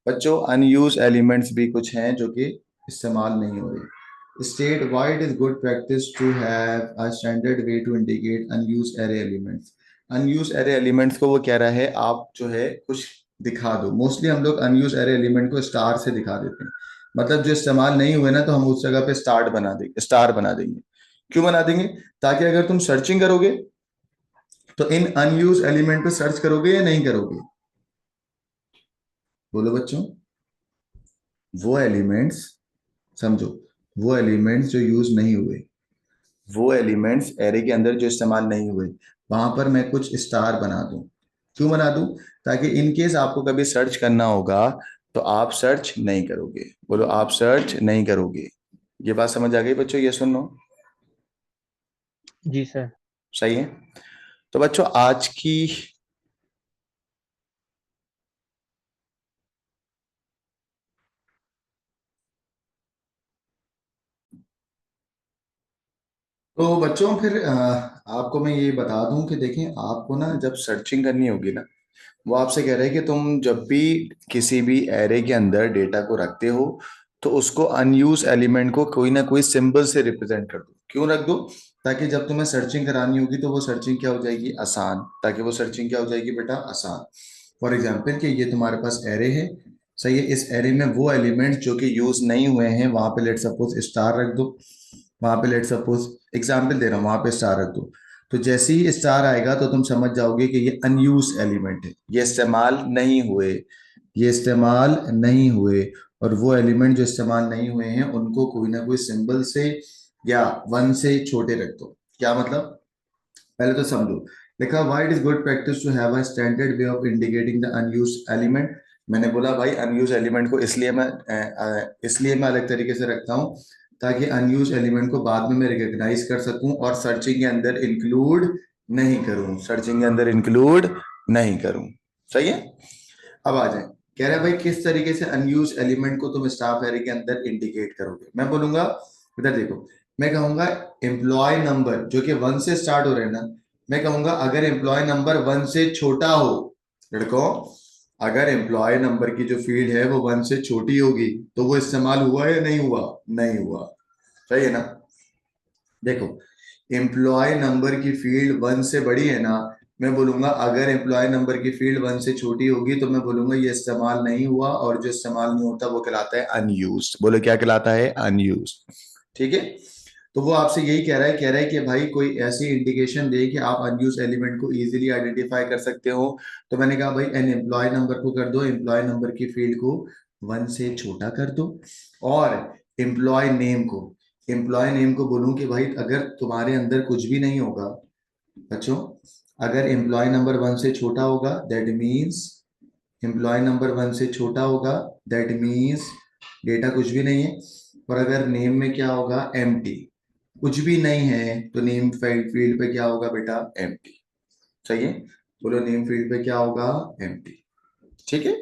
Speaker 1: बच्चों अनयूज एलिमेंट्स भी कुछ हैं जो कि इस्तेमाल नहीं हो रहे। State why it is good practice to have a standard way to indicate unused array elements. Unused array elements को वो कह रहा है आप जो है कुछ दिखा दो. मोस्टली हम लोग unused array element को स्टार से दिखा देते हैं. मतलब जो इस्तेमाल नहीं हुए ना तो हम उस जगह पे स्टार बना देंगे. क्यों बना देंगे? ताकि अगर तुम सर्चिंग करोगे तो इन अनयूज एलिमेंट पे सर्च करोगे या नहीं करोगे? बोलो बच्चों. वो एलिमेंट्स समझो, वो एलिमेंट्स जो यूज नहीं हुए, वो एलिमेंट्स एरे के अंदर जो इस्तेमाल नहीं हुए, वहां पर मैं कुछ स्टार बना दूं. क्यों बना दूं? ताकि इन केस आपको कभी सर्च करना होगा तो आप सर्च नहीं करोगे. बोलो आप सर्च नहीं करोगे. ये बात समझ आ गई बच्चों? ये सुनो.
Speaker 4: जी सर.
Speaker 1: सही है. तो बच्चों आज की तो बच्चों फिर आपको मैं ये बता दूं कि देखें, आपको ना जब सर्चिंग करनी होगी ना, वो आपसे कह रहे हैं कि तुम जब भी किसी भी एरे के अंदर डेटा को रखते हो तो उसको अनयूज एलिमेंट को कोई ना कोई सिंबल से रिप्रेजेंट कर दो. क्यों रख दो? ताकि जब तुम्हें सर्चिंग करानी होगी तो वो सर्चिंग क्या हो जाएगी? आसान. ताकि वो सर्चिंग क्या हो जाएगी बेटा? आसान. फॉर एग्जाम्पल कि ये तुम्हारे पास एरे है, सही है. इस एरे में वो एलिमेंट जो कि यूज नहीं हुए हैं वहां पे लेट सपोज स्टार रख दो. वहां पे लेट सपोज एग्जाम्पल दे रहा हूँ, वहां पे स्टार रख दो. तो जैसे ही स्टार आएगा तो तुम समझ जाओगे कि ये अनयूज एलिमेंट है, ये इस्तेमाल नहीं हुए, ये इस्तेमाल नहीं हुए. और वो एलिमेंट जो इस्तेमाल नहीं हुए हैं उनको कोई ना कोई सिंबल से या वन से छोटे रख दो. क्या मतलब? पहले तो समझो. देखा why it is good practice to have a standard way of indicating the unused element. मैंने बोला भाई अनयूज एलिमेंट को इसलिए मैं अलग तरीके से रखता हूँ ताकि अनयूज एलिमेंट को बाद में मैं रिकॉग्नाइज कर सकूं और सर्चिंग के अंदर इंक्लूड नहीं करूं. सर्चिंग के अंदर इंक्लूड नहीं करूं. सही है. अब आ जाए. कह रहा है भाई किस तरीके से अनयूज एलिमेंट को तुम स्टाफ एरे के अंदर इंडिकेट करोगे. मैं बोलूंगा इधर देखो, मैं कहूंगा एम्प्लॉय नंबर जो कि 1 से स्टार्ट हो रहे हैं ना, मैं कहूंगा अगर एम्प्लॉय नंबर 1 से छोटा हो. लड़कों, अगर एम्प्लॉय नंबर की जो फील्ड है वो 1 से छोटी होगी तो वो इस्तेमाल हुआ या नहीं हुआ? नहीं हुआ. सही है ना. देखो, एम्प्लॉय नंबर की फील्ड 1 से बड़ी है ना, मैं बोलूंगा अगर एम्प्लॉय नंबर की फील्ड 1 से छोटी होगी तो मैं बोलूंगा ये इस्तेमाल नहीं हुआ, और जो इस्तेमाल नहीं होता वो कहलाता है अनयूज्ड. बोलो क्या कहलाता है? अनयूज्ड. ठीक है. तो वो आपसे यही कह रहा है कि भाई कोई ऐसी इंडिकेशन दे कि आप अनयूज एलिमेंट को इजीली आइडेंटिफाई कर सकते हो. तो मैंने कहा भाई एन एम्प्लॉय नंबर को कर दो, एम्प्लॉय नंबर की फील्ड को 1 से छोटा कर दो. और एम्प्लॉय नेम को बोलूं कि भाई अगर तुम्हारे अंदर कुछ भी नहीं होगा बच्चों, अगर एम्प्लॉय नंबर 1 से छोटा होगा दैट मीन्स एम्प्लॉय नंबर 1 से छोटा होगा दैट मीन्स डेटा कुछ भी नहीं है. और अगर नेम में क्या होगा? एम्प्टी. कुछ भी नहीं है तो नेम फील्ड पे क्या होगा बेटा? एम्प्टी. सही है. बोलो नेम फील्ड पे क्या होगा? एम्प्टी. ठीक है.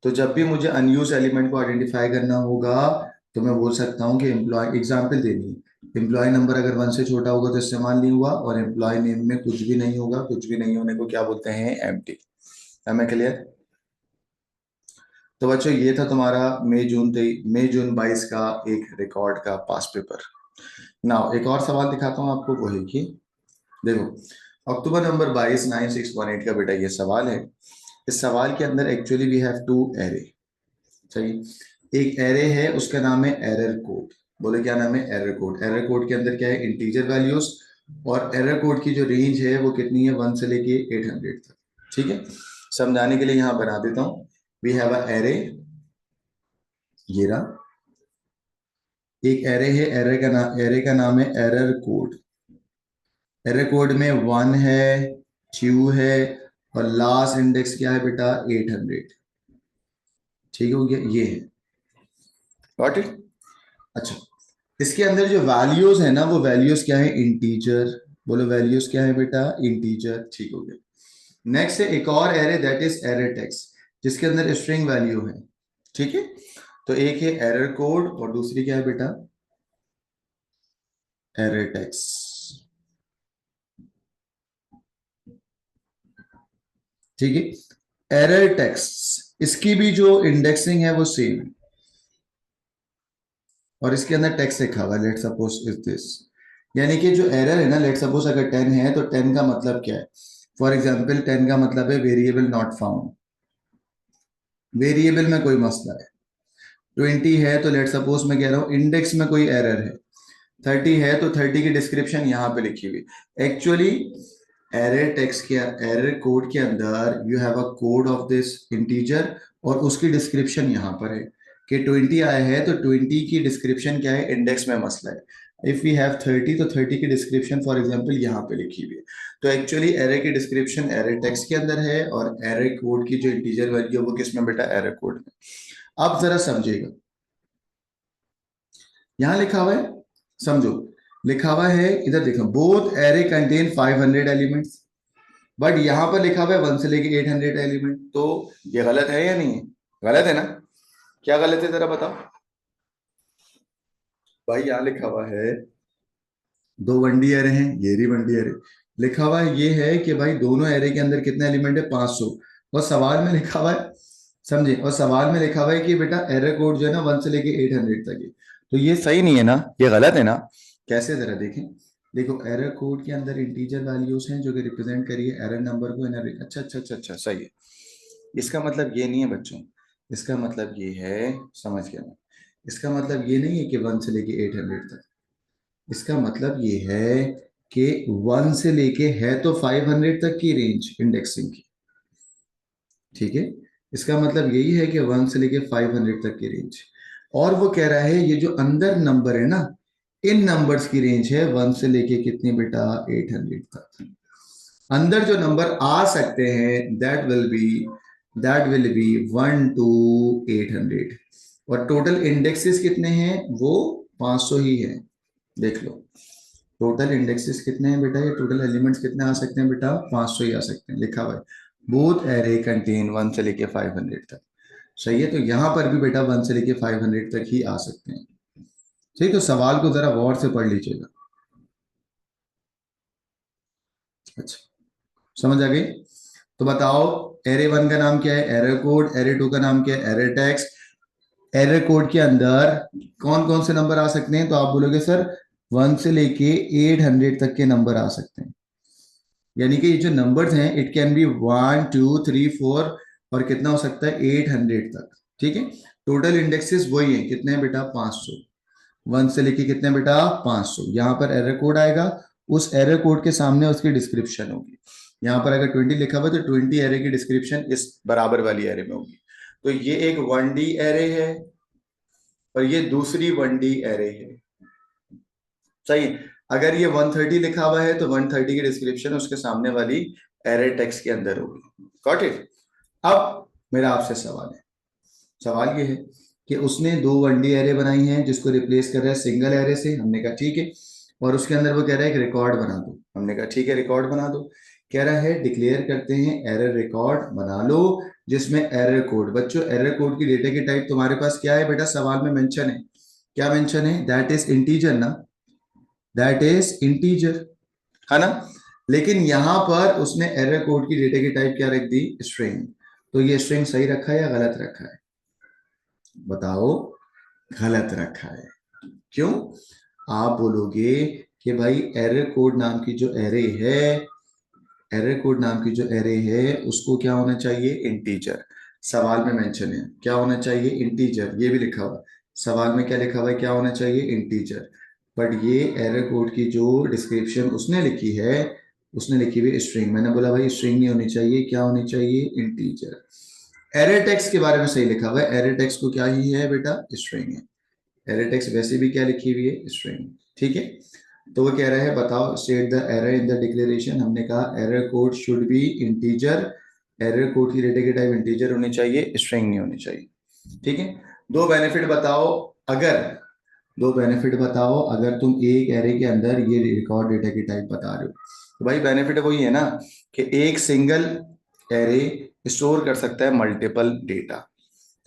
Speaker 1: तो जब भी मुझे अनयूज एलिमेंट को आइडेंटिफाई करना होगा तो मैं बोल सकता हूँ कि एम्प्लॉय एग्जाम्पल देनी है. एम्प्लॉय नंबर अगर 1 से छोटा होगा तो इस्तेमाल नहीं हुआ, और एम्प्लॉय नेम में कुछ भी नहीं होगा, कुछ भी नहीं होने को क्या बोलते हैं? एम्प्टी. है मैं क्लियर? तो बच्चों ये था तुम्हारा मई जून 22 का एक रिकॉर्ड का पास पेपर. नाउ एक और सवाल दिखाता हूँ आपको. वो है कि देखो, अक्टूबर नंबर 22 9618 का बेटा ये सवाल है. इस सवाल के अंदर एक्चुअली वी हैव 2 एरे. सही. एक एरे है उसका नाम है एरर कोड. बोले क्या नाम है? Error code. एरर कोड के अंदर क्या है? Integer values. और एरर कोड की जो रेंज है वो कितनी है? 1 से लेके 800 तक. ठीक है. समझाने के लिए यहां बना देता हूं. We have a array. ये रहा एक एरे है. एरे का नाम है एरर कोड. एरर कोड में 1 है, 2 है, और लास्ट इंडेक्स क्या है बेटा? 800. ठीक हो गया. ये है. Got it. अच्छा, इसके अंदर जो वैल्यूज है ना, वो वैल्यूज क्या है? इंटीजर. बोलो वैल्यूज क्या है बेटा? इंटीजर. ठीक हो गया. नेक्स्ट है एक और array that is error text, जिसके अंदर स्ट्रिंग वैल्यू है. ठीक है. तो एक है एरर कोड और दूसरी क्या है बेटा? Error text. ठीक है. एरर टेक्स्ट इसकी भी जो इंडेक्सिंग है वो सेम है. और इसके अंदर टेक्स्ट लिखा हुआ है, लेट सपोज इज दिस, यानी कि जो एरर है ना, लेट सपोज अगर 10 है तो 10 का मतलब क्या है? फॉर एग्जाम्पल 10 का मतलब है वेरिएबल नॉट फाउंड, वेरिएबल में कोई मसला है। 20 है तो लेट सपोज मैं कह रहा हूँ इंडेक्स में कोई एरर है। 30 है तो 30 की डिस्क्रिप्शन यहाँ पे लिखी हुई। एक्चुअली एरर टेक्स्ट के, एरर कोड के अंदर you have a code of this integer और उसकी डिस्क्रिप्शन यहाँ पर है कि 20 आया है तो 20 की डिस्क्रिप्शन क्या है, इंडेक्स में मसला है। इफ वी हैव 30 तो 30 की डिस्क्रिप्शन फॉर एग्जांपल यहाँ पे लिखी हुई है। तो एक्चुअली एरर की डिस्क्रिप्शन एरर टेक्स्ट के अंदर है और एरर कोड की जो इंटीजर वैल्यू है वो किस में बेटा, एरर कोड में। अब जरा समझिएगा, यहां लिखा हुआ है, समझो, लिखा हुआ है इधर देखो, both array contain 500 elements, but यहां पर लिखा हुआ है 1 से लेके 800 एलिमेंट। तो ये गलत है या नहीं है? गलत है ना? क्या गलत है जरा बताओ भाई। यहां लिखा हुआ है 2 1D एरे हैं, ये भी 1D एरे लिखा हुआ है, ये है कि भाई दोनों एरे के अंदर कितने एलिमेंट है, 500। और सवाल में लिखा हुआ है, समझे, और सवाल में लिखा हुआ है कि बेटा एरर कोड जो है ना 1 से लेके 800 तक है। तो ये सही नहीं है ना, ये गलत है ना? कैसे जरा देखें, देखो एरर कोड के अंदर इंटीजर वैल्यूज हैं जो कि रिप्रेजेंट करिए एरर नंबर को। अच्छा अच्छा अच्छा अच्छा, सही है। इसका मतलब ये नहीं है बच्चों, इसका मतलब ये है, समझ गया मैं, इसका मतलब ये नहीं है कि 1 से लेके 800 तक, इसका मतलब ये है कि 1 से लेके है तो 500 तक की रेंज इंडेक्सिंग की, ठीक है। इसका मतलब यही है कि 1 से लेके 500 तक की रेंज। और वो कह रहा है ये जो अंदर नंबर है ना, इन नंबर्स की रेंज है 1 से लेके कितनी बेटा, 800 तक। अंदर जो नंबर आ सकते हैं दैट विल बी 1 to 800। और टोटल इंडेक्सेस कितने हैं, वो 500 ही है। देख लो टोटल इंडेक्सेस कितने हैं बेटा, ये टोटल एलिमेंट्स कितने आ सकते हैं बेटा, 500 ही आ सकते हैं। लिखा हुआ है बोथ एरे कंटेन 1 से लेके 500 तक। सही है, तो यहां पर भी बेटा 1 से लेके 500 तक ही आ सकते हैं। ठीक, तो सवाल को जरा गौर से पढ़ लीजिएगा। अच्छा, समझ आ गई? तो बताओ एरे 1 का नाम क्या है, एरर कोड। एरे 2 का नाम क्या है, एरर टेक्स्ट। एरर कोड के अंदर कौन कौन से नंबर आ सकते हैं, तो आप बोलोगे सर 1 से लेके 800 तक के नंबर आ सकते हैं। यानी कि ये जो नंबर्स हैं इट कैन बी 1 2 3 4 और कितना हो सकता है 800 तक। ठीक है, टोटल इंडेक्सेस वही है, कितने हैं बेटा, 500। 1 से लेके कितने बेटा, 500। यहाँ पर एरर कोड आएगा, उस एरर कोड के सामने उसकी डिस्क्रिप्शन होगी। यहाँ पर अगर 20 लिखा हुआ तो 20 एरे की डिस्क्रिप्शन इस बराबर वाली एरे में होगी। तो ये एक 1D एरे है और ये दूसरी 1D एरे है। सही, अगर ये 130 लिखा हुआ है तो 130 की डिस्क्रिप्शन उसके सामने वाली एरे टेक्स्ट के अंदर होगी। Got it? अब मेरा आपसे सवाल है, सवाल ये है कि उसने 2 1D एरे बनाई हैं जिसको रिप्लेस कर रहा है सिंगल एरे से। हमने कहा ठीक है, और उसके अंदर वो कह रहा है एक रिकॉर्ड बना दो। हमने कहा ठीक है, रिकॉर्ड बना दो। कह रहा है डिक्लेयर करते हैं एरर रिकॉर्ड बना लो जिसमें एरर कोड। बच्चों एरर कोड की डेटा की टाइप तुम्हारे पास क्या है बेटा, सवाल में मेंशन है। क्या मेंशन है, दैट इज इंटीजर ना, दैट इज इंटीजर, है ना। लेकिन यहां पर उसने एरर कोड की डेटा की टाइप क्या रख दी, स्ट्रिंग। तो ये स्ट्रिंग सही रखा है या गलत रखा है, बताओ? गलत रखा है। क्यों? आप बोलोगे कि भाई एरर कोड नाम की जो एरे है, एरर कोड नाम की जो एरे है उसको क्या होना चाहिए, इंटीजर। सवाल में मेंशन है क्या होना चाहिए, इंटीजर। ये भी लिखा हुआ, सवाल में क्या लिखा हुआ है, क्या होना चाहिए, इंटीजर। बट ये एरर कोड की जो डिस्क्रिप्शन उसने लिखी है, उसने लिखी हुई स्ट्रिंग। मैंने बोला भाई स्ट्रिंग नहीं होनी चाहिए, क्या होनी चाहिए, इंटीजर। एरर टेक्स्ट के बारे में सही लिखा हुआ है, एरर टेक्स्ट को क्या ही है बेटा, स्ट्रिंग है। एरर टेक्स्ट वैसे भी क्या लिखी हुई है, स्ट्रिंग। ठीक है, तो वो कह रहा है बताओ state the error in the declaration. हमने कहा error code should be integer, error code की डेटा की टाइप इंटीजर होनी चाहिए, स्ट्रिंग नहीं होनी चाहिए। ठीक है, दो बेनिफिट बताओ, अगर दो बेनिफिट बताओ अगर तुम एक एरे के अंदर ये रिकॉर्ड डेटा की टाइप बता रहे हो। तो भाई बेनिफिट वही है ना कि एक सिंगल एरे स्टोर कर सकता है मल्टीपल डेटा।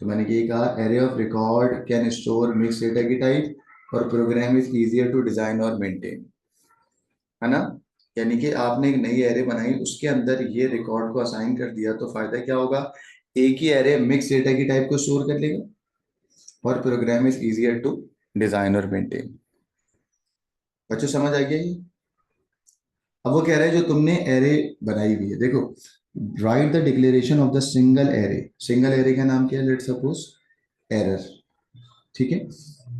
Speaker 1: तो मैंने ये कहा array of record can store mix data की टाइप और program is easier to design और मेंटेन, है ना। यानी कि आपने एक नई एरे बनाई, उसके अंदर ये रिकॉर्ड को असाइन कर दिया, तो फायदा क्या होगा, एक ही एरे मिक्स डेटा की टाइप को स्टोर कर लेगा और program is easier to design और मेंटेन। बच्चों समझ आ गया ये? अब वो कह रहा है जो तुमने एरे बनाई हुई है, देखो, right the declaration of the single array. Single array का नाम क्या है? Let suppose error. ठीक है,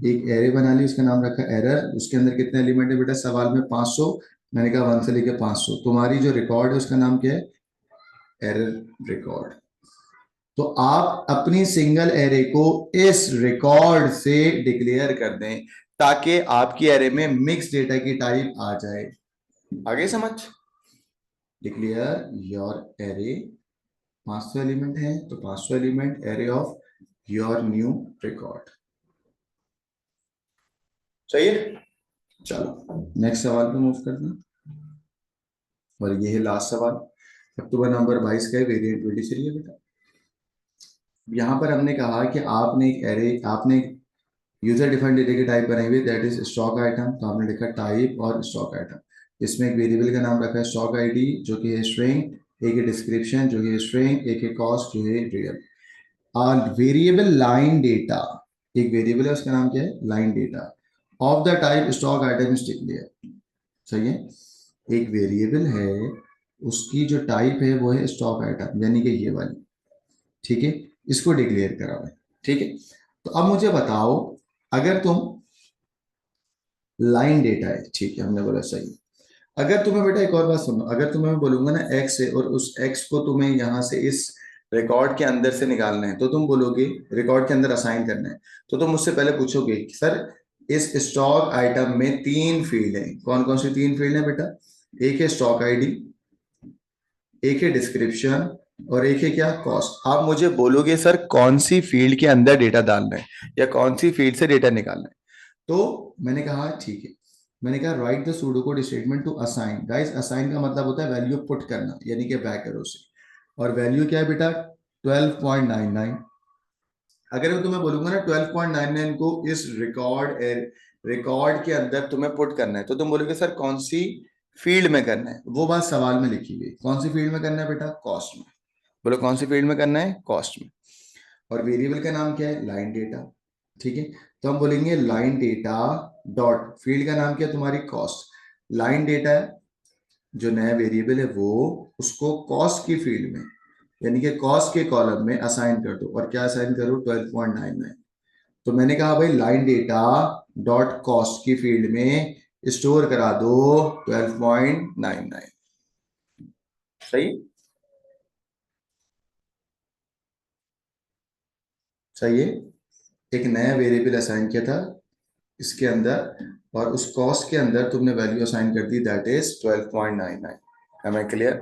Speaker 1: एक एरे बना ली, उसका नाम रखा एरर। उसके अंदर कितने एलिमेंट है बेटा? सवाल में 500, मैंने कहा 1 से लेके 500। तुम्हारी जो रिकॉर्ड है उसका नाम क्या है? Error record. तो आप अपनी सिंगल एरे को इस रिकॉर्ड से डिक्लेयर कर दें ताकि आपकी एरे में मिक्स डेटा की टाइप आ जाए। आगे समझ? डिक्लेयर योर एरे, 500 एलिमेंट है तो 500 element array of your new record. चाहिए? चलो नेक्स्ट सवाल पे मूव करना, और ये है लास्ट सवाल। अक्टूबर नवंबर 22 का वेरिएंट 23 है बेटा। यहां पर हमने कहा कि आपने एक एरे, आपने यूजर डिफाइंड डेटा की टाइप बनाई हुई, दैट इज स्टॉक आइटम। तो हमने लिखा टाइप और स्टॉक आइटम। इसमें एक वेरिएबल का नाम रखा है स्टॉक आईडी जो कि है स्ट्रिंग, एक है डिस्क्रिप्शन जो है स्ट्रिंग, एक है कॉस्ट जो है रियल। और वेरिएबल लाइन डेटा, एक वेरिएबल है उसका नाम क्या है? Line data of the type stock item is declared. सही है, एक वेरिएबल है उसकी जो टाइप है वो है स्टॉक आइटम, यानी कि ये वाली। ठीक है, इसको डिक्लेयर करा हुआ है। ठीक है, तो अब मुझे बताओ, अगर तुम लाइन डेटा है, ठीक है हमने बोला सही। अगर तुम्हें बेटा एक और बात सुनो, अगर तुम्हें मैं बोलूंगा ना एक्स है और उस एक्स को तुम्हें यहां से इस रिकॉर्ड के अंदर से निकालना है, तो तुम बोलोगे रिकॉर्ड के अंदर असाइन करना है, तो तुम मुझसे पहले पूछोगे सर इस स्टॉक आइटम में 3 फील्ड है, कौन कौन सी 3 फील्ड है बेटा? एक है स्टॉक आईडी, एक है डिस्क्रिप्शन और एक है क्या? कॉस्ट। आप मुझे बोलोगे सर कौन सी फील्ड के अंदर डेटा डालना है या कौन सी फील्ड से डेटा निकालना है। तो मैंने कहा ठीक है, मैंने कहा write the pseudo code statement to assign. Guys assign का मतलब होता है वैल्यू पुट करना, यानी कि बैक एरो से। और वैल्यू क्या है बेटा? 12.99। अगर मैं तुम्हें बोलूंगा ना 12.99 को इस रिकॉर्ड के अंदर तुम्हें पुट करना है, तो तुम बोलोगे सर कौन सी फील्ड में करना है? वो बात सवाल में लिखी हुई। कौन सी फील्ड में करना है बेटा? कॉस्ट में। बोलो कौन सी फील्ड में करना है? कॉस्ट में। और वेरिएबल का नाम क्या है? Line data. ठीक है, तो हम बोलेंगे लाइन डेटा डॉट, फील्ड का नाम क्या है तुम्हारी? कॉस्ट। लाइन डेटा जो नया वेरिएबल है वो उसको कॉस्ट की फील्ड में, यानी कि कॉस्ट के कॉलम में असाइन कर दो। और क्या असाइन करो? 12.99। तो मैंने कहा भाई लाइन डेटा डॉट कॉस्ट की फील्ड में स्टोर करा दो 12.99। सही? सही है, एक नया वेरिएबल असाइन किया था इसके अंदर और उस कॉस्ट के अंदर तुमने वैल्यू असाइन कर दी, that is 12.99। Am I clear?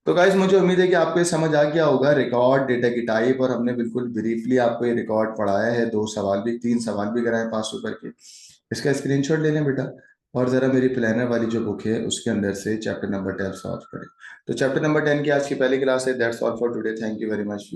Speaker 1: तो गाइस मुझे उम्मीद है कि आपको ये समझ आ गया होगा रिकॉर्ड डेटा की टाइप, और हमने बिल्कुल ब्रीफली आपको ये रिकॉर्ड पढ़ाया है। 2 सवाल भी, 3 सवाल भी कराए 500 करके। इसका स्क्रीनशॉट ले लें बेटा, और जरा मेरी प्लानर वाली जो बुक है उसके अंदर से चैप्टर नंबर 10 सॉल्व करें। तो चैप्टर नंबर 10 की आज की पहली क्लास है। That's all for today. Thank you very much.